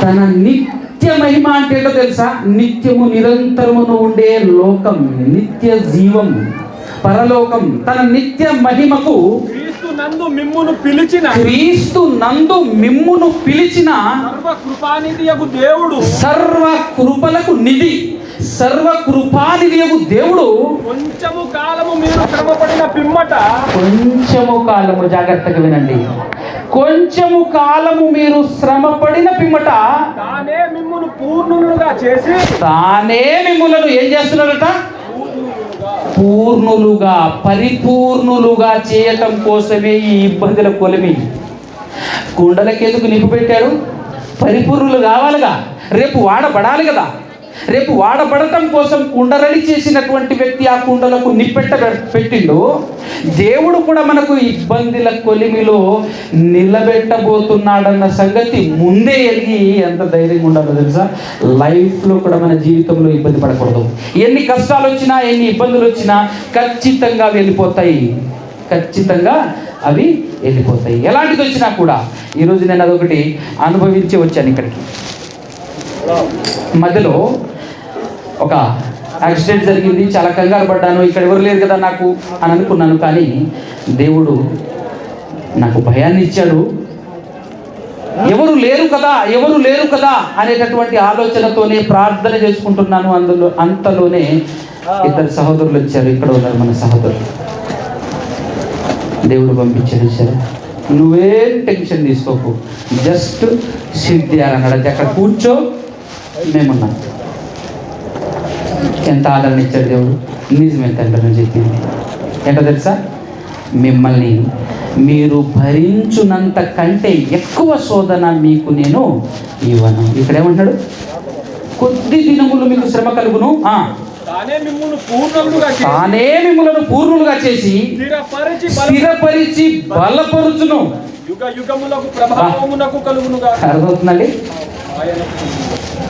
తన నిత్య మహిమ అంటే ఏంటో తెలుసా? నిత్యము నిరంతరమును ఉండే లోకం, నిత్య జీవం, పరలోకం. తన నిత్య మహిమకు క్రీస్తు నందు మిమ్మును పిలిచిన సర్వకృపానిధియగు దేవుడు, సర్వ కృపలకు నిధి, సర్వ కృపానిధియగు దేవుడు కొంచెము కాలము మీరు శ్రమపడిన పిమ్మట, కొంచెము కాలము, జాగ్రత్తగా వినండి, కొంచెము కాలము మీరు శ్రమపడిన పిమ్మట తానే మిమ్మును పూర్ణులుగా చేసి, తానే మిమ్ములను ఏం చేస్తున్నారట? పూర్ణులుగా, పరిపూర్ణులుగా చేయటం కోసమే ఈ ఇబ్బందుల కొలిమి. కుండలకెందుకు నింపు పెట్టాడు? పరిపూర్ణులు కావాలిగా, రేపు వాడబడాలి కదా. రేపు వాడబడటం కోసం కుండరడి చేసినటువంటి వ్యక్తి ఆ కుండలకు పెట్టిండు. దేవుడు కూడా మనకు ఇబ్బందుల కొలిమిలో నిలబెట్టబోతున్నాడన్న సంగతి ముందే ఎరిగి ఎంత ధైర్యంగా ఉండాలో తెలుసా? లైఫ్లో కూడా మన జీవితంలో ఇబ్బంది పడకూడదు. ఎన్ని కష్టాలు వచ్చినా, ఎన్ని ఇబ్బందులు వచ్చినా ఖచ్చితంగా వెళ్ళిపోతాయి. ఖచ్చితంగా అవి వెళ్ళిపోతాయి. ఎలాంటిది వచ్చినా కూడా. ఈరోజు నేను అదొకటి అనుభవించి వచ్చాను. ఇక్కడికి మధ్యలో ఒక యాక్సిడెంట్ జరిగింది, చాలా కంగారు పడ్డాను, ఇక్కడ ఎవరు లేరు కదా నాకు అని అనుకున్నాను. కానీ దేవుడు నాకు భయాన్ని ఇచ్చాడు. ఎవరు లేరు కదా అనేటటువంటి ఆలోచనతోనే ప్రార్థన చేసుకుంటున్నాను. అంతలోనే ఇద్దరు సహోదరులు వచ్చారు. ఇక్కడ ఉన్నారు మన సహోదరులు. దేవుడు పంపించాడు, సరే నువ్వేం టెన్షన్ తీసుకోకు, జస్ట్ సిట్ దేర్ అన్నాడు. అక్కడ కూర్చో, మేమున్నాం. ఎంత ఆదరణ ఇచ్చాడు దేవుడు. నిజమే తండ్రి అని చెప్పింది. ఏంటో తెలుసా, మిమ్మల్ని మీరు భరించునంత కంటే ఎక్కువ శోధన మీకు నేను ఇవ్వను. ఇక్కడ ఏమంటున్నాడు, కొద్ది దినములు మీకు శ్రమ కలుగును, తానే మిమ్ములను పూర్ణులుగా చేసి స్థిరపరిచి బలపరుచును. అర్థమవుతుందండి?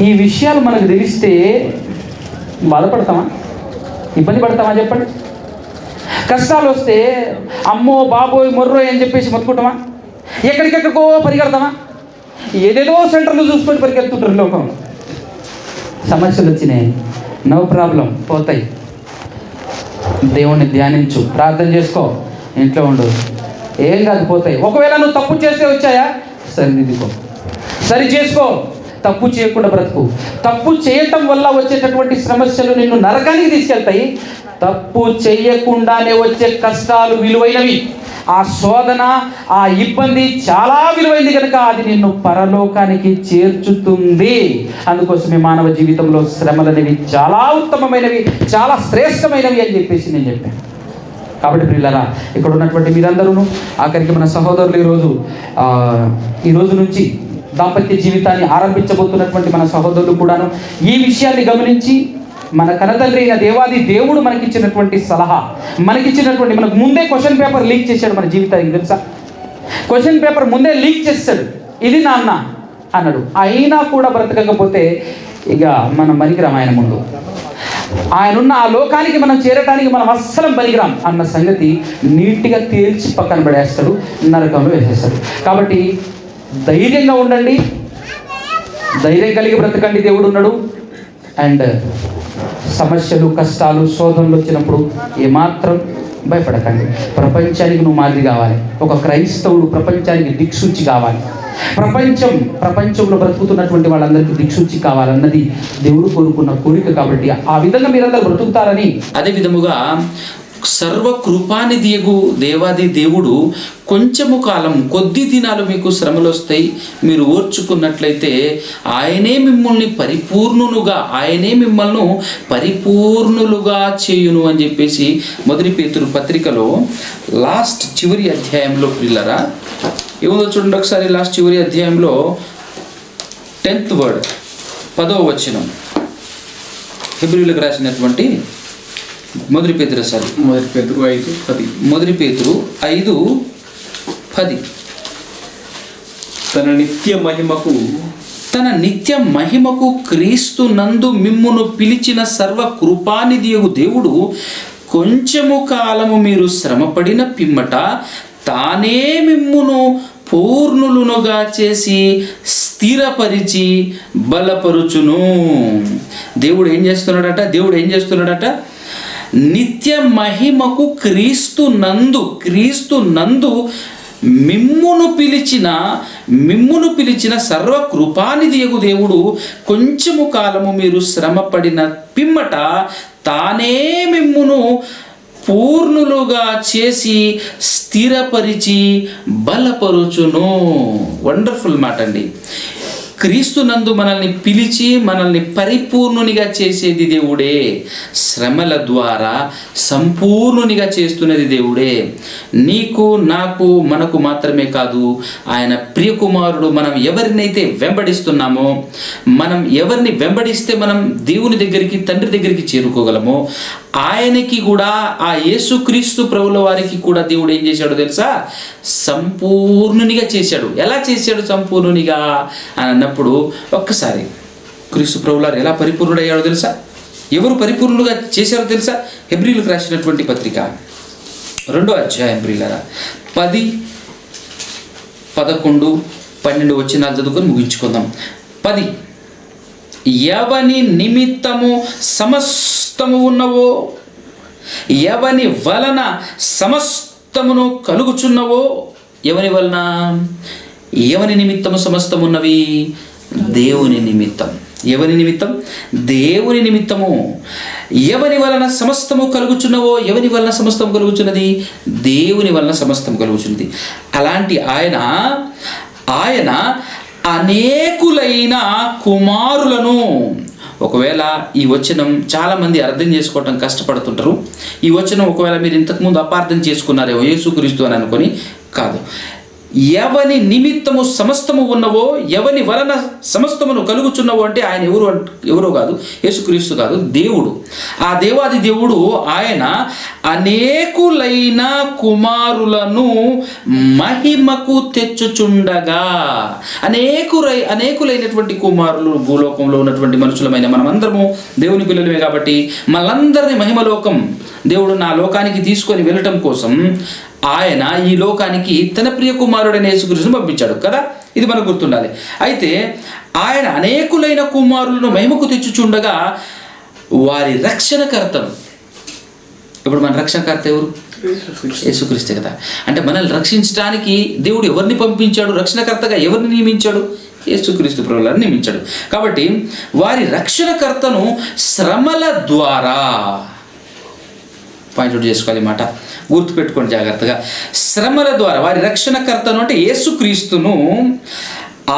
ఈ విషయాలు మనకు తెలిస్తే బాధపడతామా, ఇబ్బంది పడతామా చెప్పండి? కష్టాలు వస్తే అమ్మో బాబోయ్ మొర్రో అని చెప్పేసి మొత్తుకుంటామా? ఎక్కడికెక్కడికో పరిగెడతామా? ఏదేదో సెంటర్లు చూసుకొని పరిగెడుతుంటారు లోకంలో. సమస్యలు వచ్చినాయి, నో ప్రాబ్లం, పోతాయి. దేవుణ్ణి ధ్యానించు, ప్రార్థన చేసుకో, ఇంట్లో ఉండు, ఏం కాదు, పోతాయి. ఒకవేళ నువ్వు తప్పు చేస్తే వచ్చాయా, సరిదిద్దుకో, సరి చేసుకో. తప్పు చేయకుండా బ్రతుకు. తప్పు చేయటం వల్ల వచ్చేటటువంటి సమస్యలు నిన్ను నరకానికి తీసుకెళ్తాయి. తప్పు చేయకుండానే వచ్చే కష్టాలు విలువైనవి. ఆ శోధన, ఆ ఇబ్బంది చాలా విలువైంది కనుక అది నిన్ను పరలోకానికి చేర్చుతుంది. అందుకోసమే మానవ జీవితంలో శ్రమలు అనేవి చాలా ఉత్తమమైనవి, చాలా శ్రేష్టమైనవి అని చెప్పేసి నేను చెప్పాను. కాబట్టి ప్రియులారా, ఇక్కడ ఉన్నటువంటి మీరందరూ, ఆఖరికి మన సహోదరులు ఈ రోజు నుంచి దాంపత్య జీవితాన్ని ఆరంభించబోతున్నటువంటి మన సహోదరులు కూడాను ఈ విషయాన్ని గమనించి, మన కనతండ్రి అయిన దేవాది దేవుడు మనకిచ్చినటువంటి సలహా, మనకు ముందే క్వశ్చన్ పేపర్ లీక్ చేశాడు మన జీవితానికి. తెలుసా, క్వశ్చన్ పేపర్ ముందే లీక్ చేస్తాడు, ఇది నాన్న అన్నాడు. అయినా కూడా బ్రతకకపోతే ఇక మనం పనికిరాం ఆయన ముందు. ఆయనున్న ఆ లోకానికి మనం చేరటానికి మనం అస్సలం పనికిరాం అన్న సంగతి నీట్గా తేల్చి పక్కన పడేస్తాడు, నరకంలో వేసేస్తాడు. కాబట్టి ధైర్యంగా ఉండండి, ధైర్యం కలిగి బ్రతకండి. దేవుడు ఉన్నాడు. అండ్ సమస్యలు, కష్టాలు, శోధనలు వచ్చినప్పుడు ఏమాత్రం భయపడకండి. ప్రపంచానికి నువ్వు మాదిరి కావాలి. ఒక క్రైస్తవుడు ప్రపంచానికి దిక్సూచి కావాలి. ప్రపంచంలో బ్రతుకుతున్నటువంటి వాళ్ళందరికీ దిక్సూచి కావాలన్నది దేవుడు కోరుకున్న కోరిక. కాబట్టి ఆ విధంగా మీరందరూ బ్రతుకుతారని, అదే విధముగా సర్వకృపానిధియగు దేవాది దేవుడు కొంచెము కాలం, కొద్ది దినాలు మీకు శ్రమలు వస్తాయి, మీరు ఓర్చుకున్నట్లయితే ఆయనే మిమ్మల్ని పరిపూర్ణులుగా చేయును అని చెప్పేసి మొదటి పేతురు పత్రికలో చివరి అధ్యాయంలో పిల్లరా ఏముందో చూడండి ఒకసారి. చివరి అధ్యాయంలో 10th వర్డ్, 10వ వచనం, హెబ్రీయులకు రాసినటువంటి మొదటి పేతురు 5:10 తన నిత్య మహిమకు క్రీస్తు నందు మిమ్మును పిలిచిన సర్వకృపానిధియగు దేవుడు కొంచెము కాలము మీరు శ్రమపడిన పిమ్మట తానే మిమ్మును పూర్ణులునుగా చేసి స్థిరపరిచి బలపరుచును. దేవుడు ఏం చేస్తున్నాడట? నిత్య మహిమకు క్రీస్తు నందు మిమ్మును పిలిచిన సర్వకృపానిధియగు దేవుడు కొంచెము కాలము మీరు శ్రమపడిన పిమ్మట తానే మిమ్మును పూర్ణులుగా చేసి స్థిరపరిచి బలపరుచును. వండర్ఫుల్ మాట అండి. క్రీస్తు నందు మనల్ని పిలిచి మనల్ని పరిపూర్ణునిగా చేసేది దేవుడే. శ్రమల ద్వారా సంపూర్ణునిగా చేస్తున్నది దేవుడే. నీకు, నాకు, మనకు మాత్రమే కాదు, ఆయన ప్రియకుమారుడు మనం ఎవరినైతే వెంబడిస్తున్నామో, మనం ఎవరిని వెంబడిస్తే మనం దేవుని దగ్గరికి, తండ్రి దగ్గరికి చేరుకోగలమో, ఆయనకి కూడా, ఆ యేసుక్రీస్తు ప్రభుల వారికి కూడా దేవుడు ఏం చేశాడో తెలుసా? సంపూర్ణునిగా చేశాడు. ఎలా చేశాడు సంపూర్ణునిగా అని అన్నప్పుడు ఒక్కసారి క్రీస్తు ప్రభులారు ఎలా పరిపూర్ణుడయ్యాడో తెలుసా? ఎవరు పరిపూర్ణులుగా చేశారో తెలుసా? హెబ్రీయులకు రాసినటువంటి పత్రిక 2వ అధ్యాయం ప్రియులారా 10, 11, 12 వచనాలు చదువుకొని ముగించుకుందాం. 10 ఎవని నిమిత్తము సమస్తము ఉన్నవో, ఎవని వలన సమస్తమును కలుగుచున్నవో, ఎవని వలన, ఎవని నిమిత్తము సమస్తమున్నవి? దేవుని నిమిత్తం. ఎవని నిమిత్తం? దేవుని నిమిత్తము. ఎవని వలన సమస్తము కలుగుచున్నవో, ఎవని వలన సమస్తము కలుగుచున్నది? దేవుని వలన సమస్తము కలుగుచున్నది. అలాంటి ఆయన అనేకులైన కుమారులను, ఒకవేళ ఈ వచనం చాలామంది అర్థం చేసుకోవటం కష్టపడుతుంటారు. ఈ వచనం ఒకవేళ మీరు ఇంతకుముందు అపార్థం చేసుకున్నారేమో, యేసుక్రీస్తు అని అనుకొని, కాదు. ఎవని నిమిత్తము సమస్తము ఉన్నవో, ఎవని వలన సమస్తమును కలుగుచున్నవో అంటే ఆయన ఎవరో కాదు, యేసుక్రీస్తు కాదు, దేవుడు. ఆ దేవాది దేవుడు ఆయన అనేకులైన కుమారులను మహిమకు తెచ్చుచుండగా, అనేకులైనటువంటి కుమారులు భూలోకంలో ఉన్నటువంటి మనుషులమైన మనమందరము దేవుని పిల్లలమే కాబట్టి మనందరినీ మహిమలోకం దేవుడు నా లోకానికి తీసుకొని వెళ్ళటం కోసం ఆయన ఈ లోకానికి తన ప్రియ కుమారుడైన యేసుక్రీస్తును పంపించాడు కదా. ఇది మనకు గుర్తుండాలి. అయితే ఆయన అనేకులైన కుమారులను మహిమకు తెచ్చుచుండగా వారి రక్షణకర్తను, ఇప్పుడు మన రక్షణకర్త ఎవరు? యేసుక్రీస్తే కదా. అంటే మనల్ని రక్షించడానికి దేవుడు ఎవరిని పంపించాడు? రక్షణకర్తగా ఎవరిని నియమించాడు? యేసుక్రీస్తు ప్రభువులను నియమించాడు. కాబట్టి వారి రక్షణకర్తను శ్రమల ద్వారా, పాయింట్అవుట్ చేసుకోవాలి మాట, గుర్తుపెట్టుకోండి జాగ్రత్తగా. శ్రమల ద్వారా వారి రక్షణకర్తను అంటే యేసుక్రీస్తును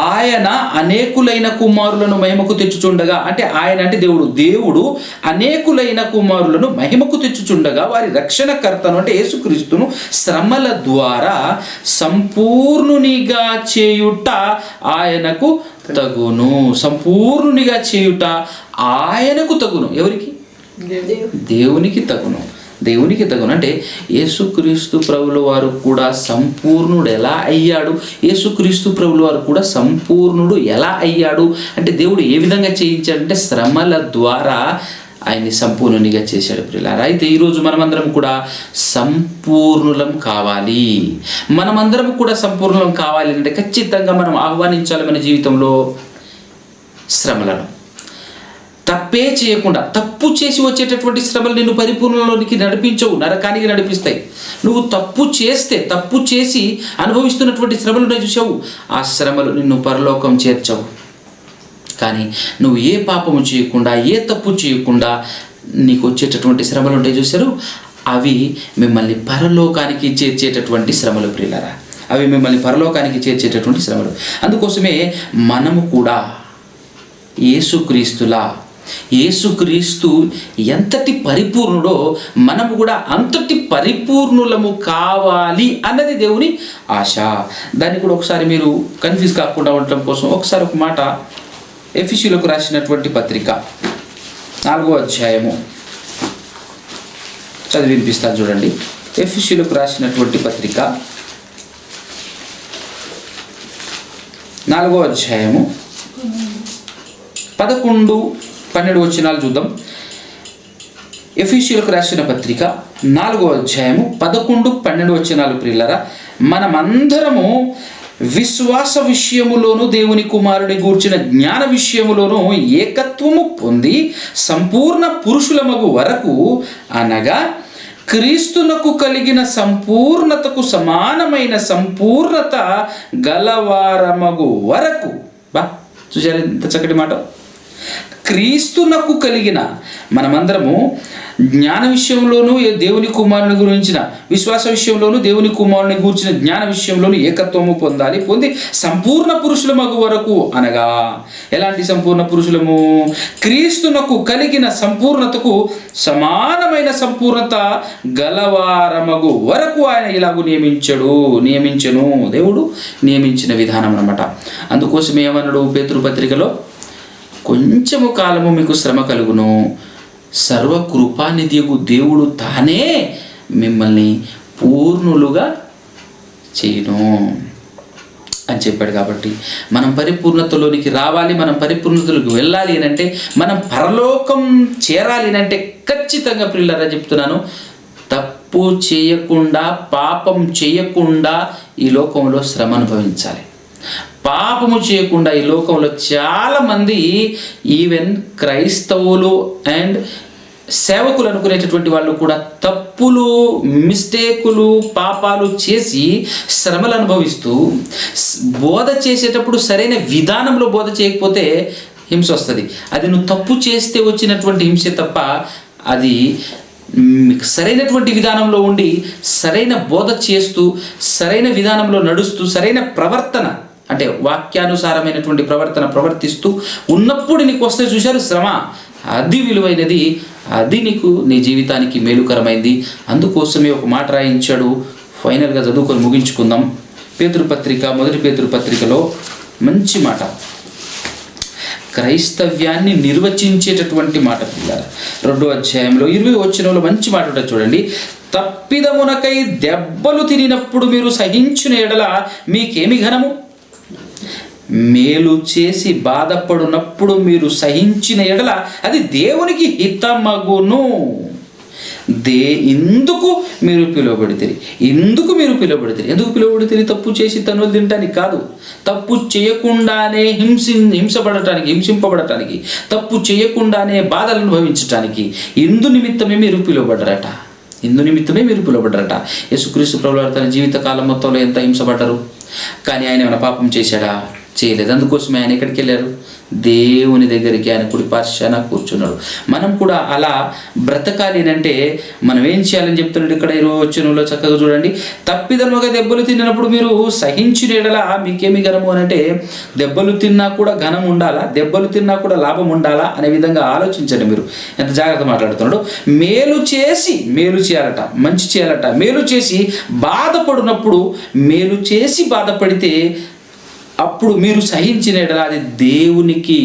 ఆయన అనేకులైన కుమారులను మహిమకు తెచ్చుచుండగా, అంటే ఆయన అంటే దేవుడు అనేకులైన కుమారులను మహిమకు తెచ్చుచుండగా వారి రక్షణకర్తను అంటే యేసుక్రీస్తును శ్రమల ద్వారా సంపూర్ణునిగా చేయుట ఆయనకు తగును. సంపూర్ణునిగా చేయుట ఆయనకు తగును. ఎవరికి? దేవునికి తగును. దేవునికి తగును అంటే యేసుక్రీస్తు ప్రభుల వారు కూడా సంపూర్ణుడు ఎలా అయ్యాడు? యేసుక్రీస్తు ప్రభుల వారు కూడా సంపూర్ణుడు ఎలా అయ్యాడు అంటే దేవుడు ఏ విధంగా చేయించాడంటే శ్రమల ద్వారా ఆయన్ని సంపూర్ణునిగా చేశాడు ప్రియులారా. అయితే ఈరోజు మనమందరం కూడా సంపూర్ణులం కావాలి. మనమందరం కూడా సంపూర్ణులం కావాలి అంటే ఖచ్చితంగా మనం ఆహ్వానించాలి మన జీవితంలో శ్రమలను. తప్పే చేయకుండా, తప్పు చేసి వచ్చేటటువంటి శ్రమలు నిన్ను పరిపూర్ణలోనికి నడిపించవు, నరకానికి నడిపిస్తాయి. నువ్వు తప్పు చేసి అనుభవిస్తున్నటువంటి శ్రమలు చూసావు, ఆ శ్రమలు నిన్ను పరలోకం చేర్చవు. కానీ నువ్వు ఏ పాపము చేయకుండా, ఏ తప్పు చేయకుండా నీకు వచ్చేటటువంటి శ్రమలు ఉంటాయి చూసారు, అవి మిమ్మల్ని పరలోకానికి చేర్చేటటువంటి శ్రమలు ప్రియులారా. అవి మిమ్మల్ని పరలోకానికి చేర్చేటటువంటి శ్రమలు. అందుకోసమే మనము కూడా యేసుక్రీస్తు ఎంతటి పరిపూర్ణుడో మనము కూడా అంతటి పరిపూర్ణులము కావాలి అన్నది దేవుని ఆశ. దాన్ని కూడా ఒకసారి మీరు కన్ఫ్యూజ్ కాకుండా ఉండటం కోసం ఒకసారి ఒక మాట, ఎఫెసీయులకు రాసినటువంటి పత్రిక 4వ అధ్యాయము చదివి వినిపిస్తాను చూడండి. ఎఫెసీయులకు రాసినటువంటి పత్రిక 4వ అధ్యాయము 11-12 వచనాలు చూద్దాం. ఎఫెసీయులకు రాసిన పత్రిక 4వ అధ్యాయము 11-12 వచనాలు ప్రియులారా. మనమందరము విశ్వాస విషయములోను దేవుని కుమారుని గూర్చిన జ్ఞాన విషయములోను ఏకత్వము పొంది సంపూర్ణ పురుషులమగు వరకు, అనగా క్రీస్తునకు కలిగిన సంపూర్ణతకు సమానమైన సంపూర్ణత గలవారమగు వరకు. చూసారు ఎంత చక్కటి మాట. క్రీస్తునకు కలిగిన, మనమందరము జ్ఞాన విషయంలోనూ దేవుని కుమారుని గురించిన, విశ్వాస విషయంలోనూ దేవుని కుమారుని గురించిన జ్ఞాన విషయంలోనూ ఏకత్వము పొంది సంపూర్ణ పురుషులమగు వరకు, అనగా ఎలాంటి సంపూర్ణ పురుషులము? క్రీస్తునకు కలిగిన సంపూర్ణతకు సమానమైన సంపూర్ణత గలవారమగు వరకు ఆయన ఇలాగూ నియమించను. దేవుడు నియమించిన విధానం అన్నమాట. అందుకోసం ఏమన్నాడు పేతురు పత్రికలో? కొంచెము కాలము మీకు శ్రమ కలుగును, సర్వకృపానిధియగు దేవుడు తానే మిమ్మల్ని పూర్ణులుగా చేయును అని చెప్పాడు. కాబట్టి మనం పరిపూర్ణతలోనికి రావాలి, మనం పరిపూర్ణతలోకి వెళ్ళాలి అని అంటే, మనం పరలోకం చేరాలి అని అంటే ఖచ్చితంగా ప్రియులారా చెప్తున్నాను, తప్పు చేయకుండా, పాపం చేయకుండా ఈ లోకంలో శ్రమ అనుభవించాలి. పాపము చేయకుండా ఈ లోకంలో చాలామంది ఈవెన్ క్రైస్తవులు అండ్ సేవకులు అనుకునేటటువంటి వాళ్ళు కూడా తప్పులు, మిస్టేకులు, పాపాలు చేసి శ్రమలు అనుభవిస్తూ బోధ చేసేటప్పుడు సరైన విధానంలో బోధ చేయకపోతే హింస వస్తుంది. అది నువ్వు తప్పు చేస్తే వచ్చినటువంటి హింసే తప్ప అది సరైనటువంటి విధానంలో ఉండి సరైన బోధ చేస్తూ సరైన విధానంలో నడుస్తూ సరైన ప్రవర్తన అంటే వాక్యానుసారమైనటువంటి ప్రవర్తన ప్రవర్తిస్తూ ఉన్నప్పుడు నీకు వస్తే చూశారు శ్రమ, అది విలువైనది, అది నీకు నీ జీవితానికి మేలుకరమైంది. అందుకోసమే ఒక మాట రాయించాడు. ఫైనల్గా చదువుకొని ముగించుకుందాం. పేతురుపత్రిక, మొదటి పేతురుపత్రికలో మంచి మాట, క్రైస్తవ్యాన్ని నిర్వచించేటటువంటి మాట పిల్లలు 2వ అధ్యాయంలో 20వ వచనంలో మంచి మాట ఉంటుంది చూడండి. తప్పిదమునకై దెబ్బలు తినినప్పుడు మీరు సహించిన ఎడల మీకేమి ఘనము? మేలు చేసి బాధపడినప్పుడు మీరు సహించిన ఎడల అది దేవునికి హితమగును. ఎందుకు మీరు పిలువబడితిరి? ఎందుకు పిలువబడితిరి? తప్పు చేసి తనులు తినటానికి కాదు, తప్పు చేయకుండానే హింసింపబడటానికి, తప్పు చేయకుండానే బాధలు అనుభవించటానికి ఇందు నిమిత్తమే మీరు పిలువబడ్డారట. యేసుక్రీస్తు ప్రభువారు తన జీవిత కాలం మొత్తంలో ఎంత హింసపడ్డారు, కానీ ఆయన ఏమైనా పాపం చేశాడా? చేయలేదు. అందుకోసమే ఆయన ఎక్కడికి వెళ్ళారు? దేవుని దగ్గరికి, ఆయన కుడి పార్శ్వాన కూర్చున్నాడు. మనం కూడా అలా బ్రతకాలి అంటే మనం ఏం చేయాలని చెప్తున్నాడు ఇక్కడ 20వ వచనంలో చక్కగా చూడండి. తప్పిదముగా దెబ్బలు తిన్నప్పుడు మీరు సహించిన ఎడల మీకేమి ఘనము అని అంటే, దెబ్బలు తిన్నా కూడా ఘనం ఉండాలా, దెబ్బలు తిన్నా కూడా లాభం ఉండాలా అనే విధంగా ఆలోచించండి. మీరు ఎంత జాగ్రత్త మాట్లాడుతున్నాడు. మేలు చేయాలట, మంచి చేయాలట. మేలు చేసి బాధపడినప్పుడు, మేలు చేసి బాధపడితే అప్పుడు మీరు సహించిన ఎడల అది దేవునికి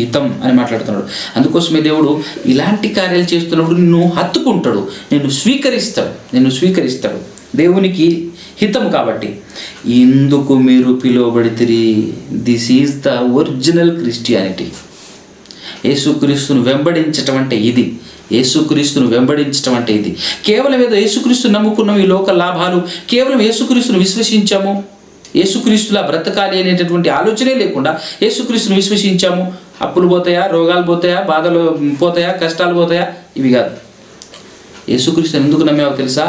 హితం అని మాట్లాడుతున్నాడు. అందుకోసమే దేవుడు ఇలాంటి కార్యాలు చేస్తున్నప్పుడు నిన్ను హత్తుకుంటాడు, నిన్ను స్వీకరిస్తాడు. దేవునికి హితం కాబట్టి. ఇందుకు మీరు పిలువబడితిరి. This is the original Christianity. యేసుక్రీస్తును వెంబడించటం అంటే ఇది. కేవలం ఏదో యేసుక్రీస్తును నమ్ముకున్నాం, ఈ లోక లాభాలు, కేవలం యేసుక్రీస్తును విశ్వసించాము, యేసుక్రీస్తులా బ్రతకాలి అనేటటువంటి ఆలోచనే లేకుండా యేసుక్రీస్తును విశ్వసించాము, అప్పులు పోతాయా, రోగాలు పోతాయా, బాధలు పోతాయా, కష్టాలు పోతాయా, ఇవి కాదు. యేసుక్రీస్తుని ఎందుకు నమ్మావో తెలుసా?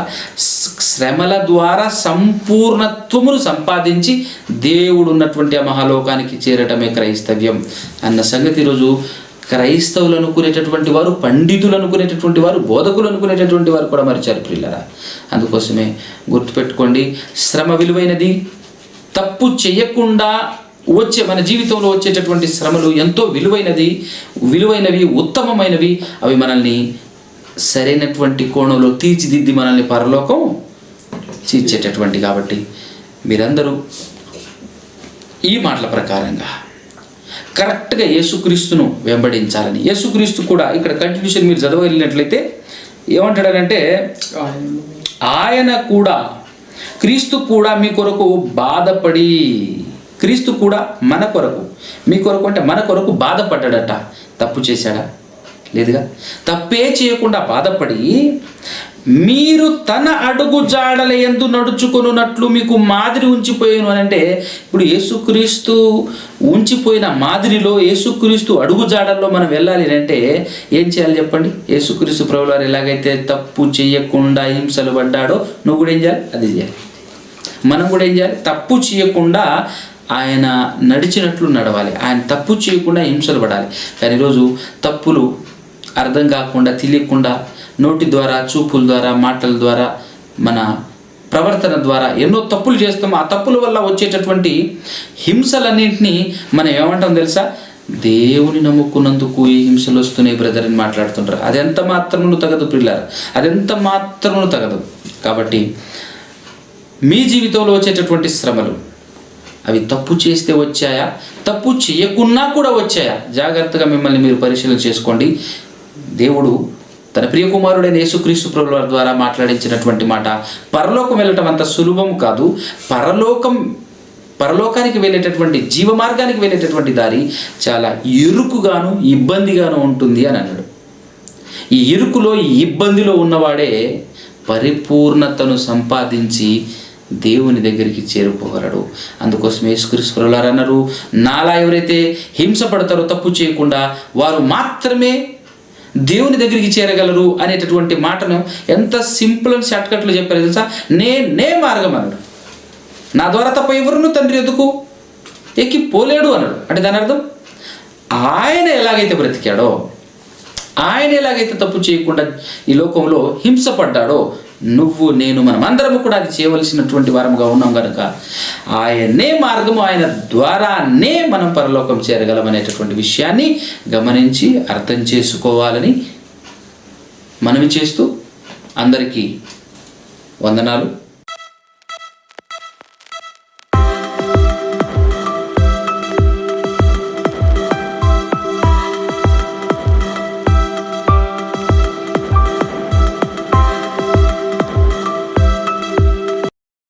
శ్రమల ద్వారా సంపూర్ణత్వమును సంపాదించి దేవుడు ఉన్నటువంటి ఆ మహాలోకానికి చేరటమే క్రైస్తవ్యం అన్న సంగతి ఈరోజు క్రైస్తవులు అనుకునేటటువంటి వారు, పండితులు అనుకునేటటువంటి వారు, బోధకులు అనుకునేటటువంటి వారు కూడా మరిచారు ప్రియులారా. అందుకోసమే గుర్తుపెట్టుకోండి, శ్రమ విలువైనది. తప్పు చేయకుండా మన జీవితంలో వచ్చేటటువంటి శ్రమలు ఎంతో విలువైనవి, ఉత్తమమైనవి. అవి మనల్ని సరైనటువంటి కోణంలో తీర్చిదిద్ది మనల్ని పరలోకం చేర్చేటటువంటి. కాబట్టి మీరందరూ ఈ మాటల ప్రకారంగా కరెక్ట్గా యేసుక్రీస్తును వెంబడించాలని. యేసుక్రీస్తు కూడా ఇక్కడ కంటిన్యూషన్ మీరు చదవగలిగినట్లయితే ఏమంటాడనంటే, క్రీస్తు కూడా మీ కొరకు బాధపడి, క్రీస్తు కూడా మన కొరకు, మీ కొరకు అంటే మన కొరకు బాధపడ్డాడట. తప్పు చేశాడా? లేదుగా. తప్పే చేయకుండా బాధపడి మీరు తన అడుగు జాడల యందు నడుచుకొనున్నట్లు మీకు మాదిరి ఉంచిపోయాను అని అంటే, ఇప్పుడు యేసుక్రీస్తు ఉంచిపోయిన మాదిరిలో, యేసుక్రీస్తు అడుగు జాడల్లో మనం వెళ్ళాలి అంటే ఏం చేయాలి చెప్పండి? యేసుక్రీస్తు ప్రభువారు ఎలాగైతే తప్పు చేయకుండా హింసలు పడ్డాడో నువ్వు కూడా ఏం చేయాలి? అది చేయాలి. మనం కూడా ఏం చేయాలి? తప్పు చేయకుండా ఆయన నడిచినట్లు నడవాలి. ఆయన తప్పు చేయకుండా హింసలు పడాలి. కానీ ఈరోజు తప్పులు అర్థం కాకుండా, తెలియకుండా, నోటి ద్వారా, చూపుల ద్వారా, మాటల ద్వారా, మన ప్రవర్తన ద్వారా ఎన్నో తప్పులు చేస్తాము. ఆ తప్పుల వల్ల వచ్చేటటువంటి హింసలన్నింటినీ మనం ఏమంటాం తెలుసా? దేవుని నమ్ముకున్నందుకు ఈ హింసలు వస్తున్నాయి బ్రదర్ అని మాట్లాడుతుంటారు. అదెంత మాత్రమును తగదు పిల్లారా, అదెంత మాత్రమును తగదు. కాబట్టి మీ జీవితంలో వచ్చేటటువంటి శ్రమలు అవి తప్పు చేస్తే వచ్చాయా, తప్పు చేయకున్నా కూడా వచ్చాయా? జాగ్రత్తగా మిమ్మల్ని మీరు పరిశీలన చేసుకోండి. దేవుడు తన ప్రియకుమారుడైన యేసుక్రీస్తు ప్రభువారి ద్వారా మాట్లాడించినటువంటి మాట, పరలోకం వెళ్ళటం అంత సులభం కాదు. పరలోకానికి వెళ్ళేటటువంటి, జీవ మార్గానికి వెళ్ళేటటువంటి దారి చాలా ఇరుకుగాను, ఇబ్బందిగాను ఉంటుంది అని అన్నాడు. ఈ ఇరుకులో, ఈ ఇబ్బందిలో ఉన్నవాడే పరిపూర్ణతను సంపాదించి దేవుని దగ్గరికి చేరుకోగలడు. అందుకోసం యేసుక్రీస్తు ప్రభువారు అన్నారు, నాలా ఎవరైతే హింసపడతారో తప్పు చేయకుండా వారు మాత్రమే దేవుని దగ్గరికి చేరగలరు అనేటటువంటి మాటను ఎంత సింపుల్ అండ్ షార్ట్కట్లో చెప్పారు తెలుసా? నేనే మార్గం అన్నాడు. నా ద్వారా తప్ప ఎవరును తండ్రి ఎదుకు ఎక్కిపోలేడు అన్నాడు. అంటే దాని అర్థం ఆయన ఎలాగైతే బ్రతికాడో, ఆయన ఎలాగైతే తప్పు చేయకుండా ఈ లోకంలో హింసపడ్డాడో, నువ్వు నేను మనం అందరము కూడా అది చేయవలసినటువంటి వారముగా ఉన్నాం కనుక ఆయనే మార్గము, ఆయన ద్వారానే మనం పరలోకం చేరగలం అనేటటువంటి విషయాన్ని గమనించి అర్థం చేసుకోవాలని మనవి చేస్తూ అందరికీ వందనాలు.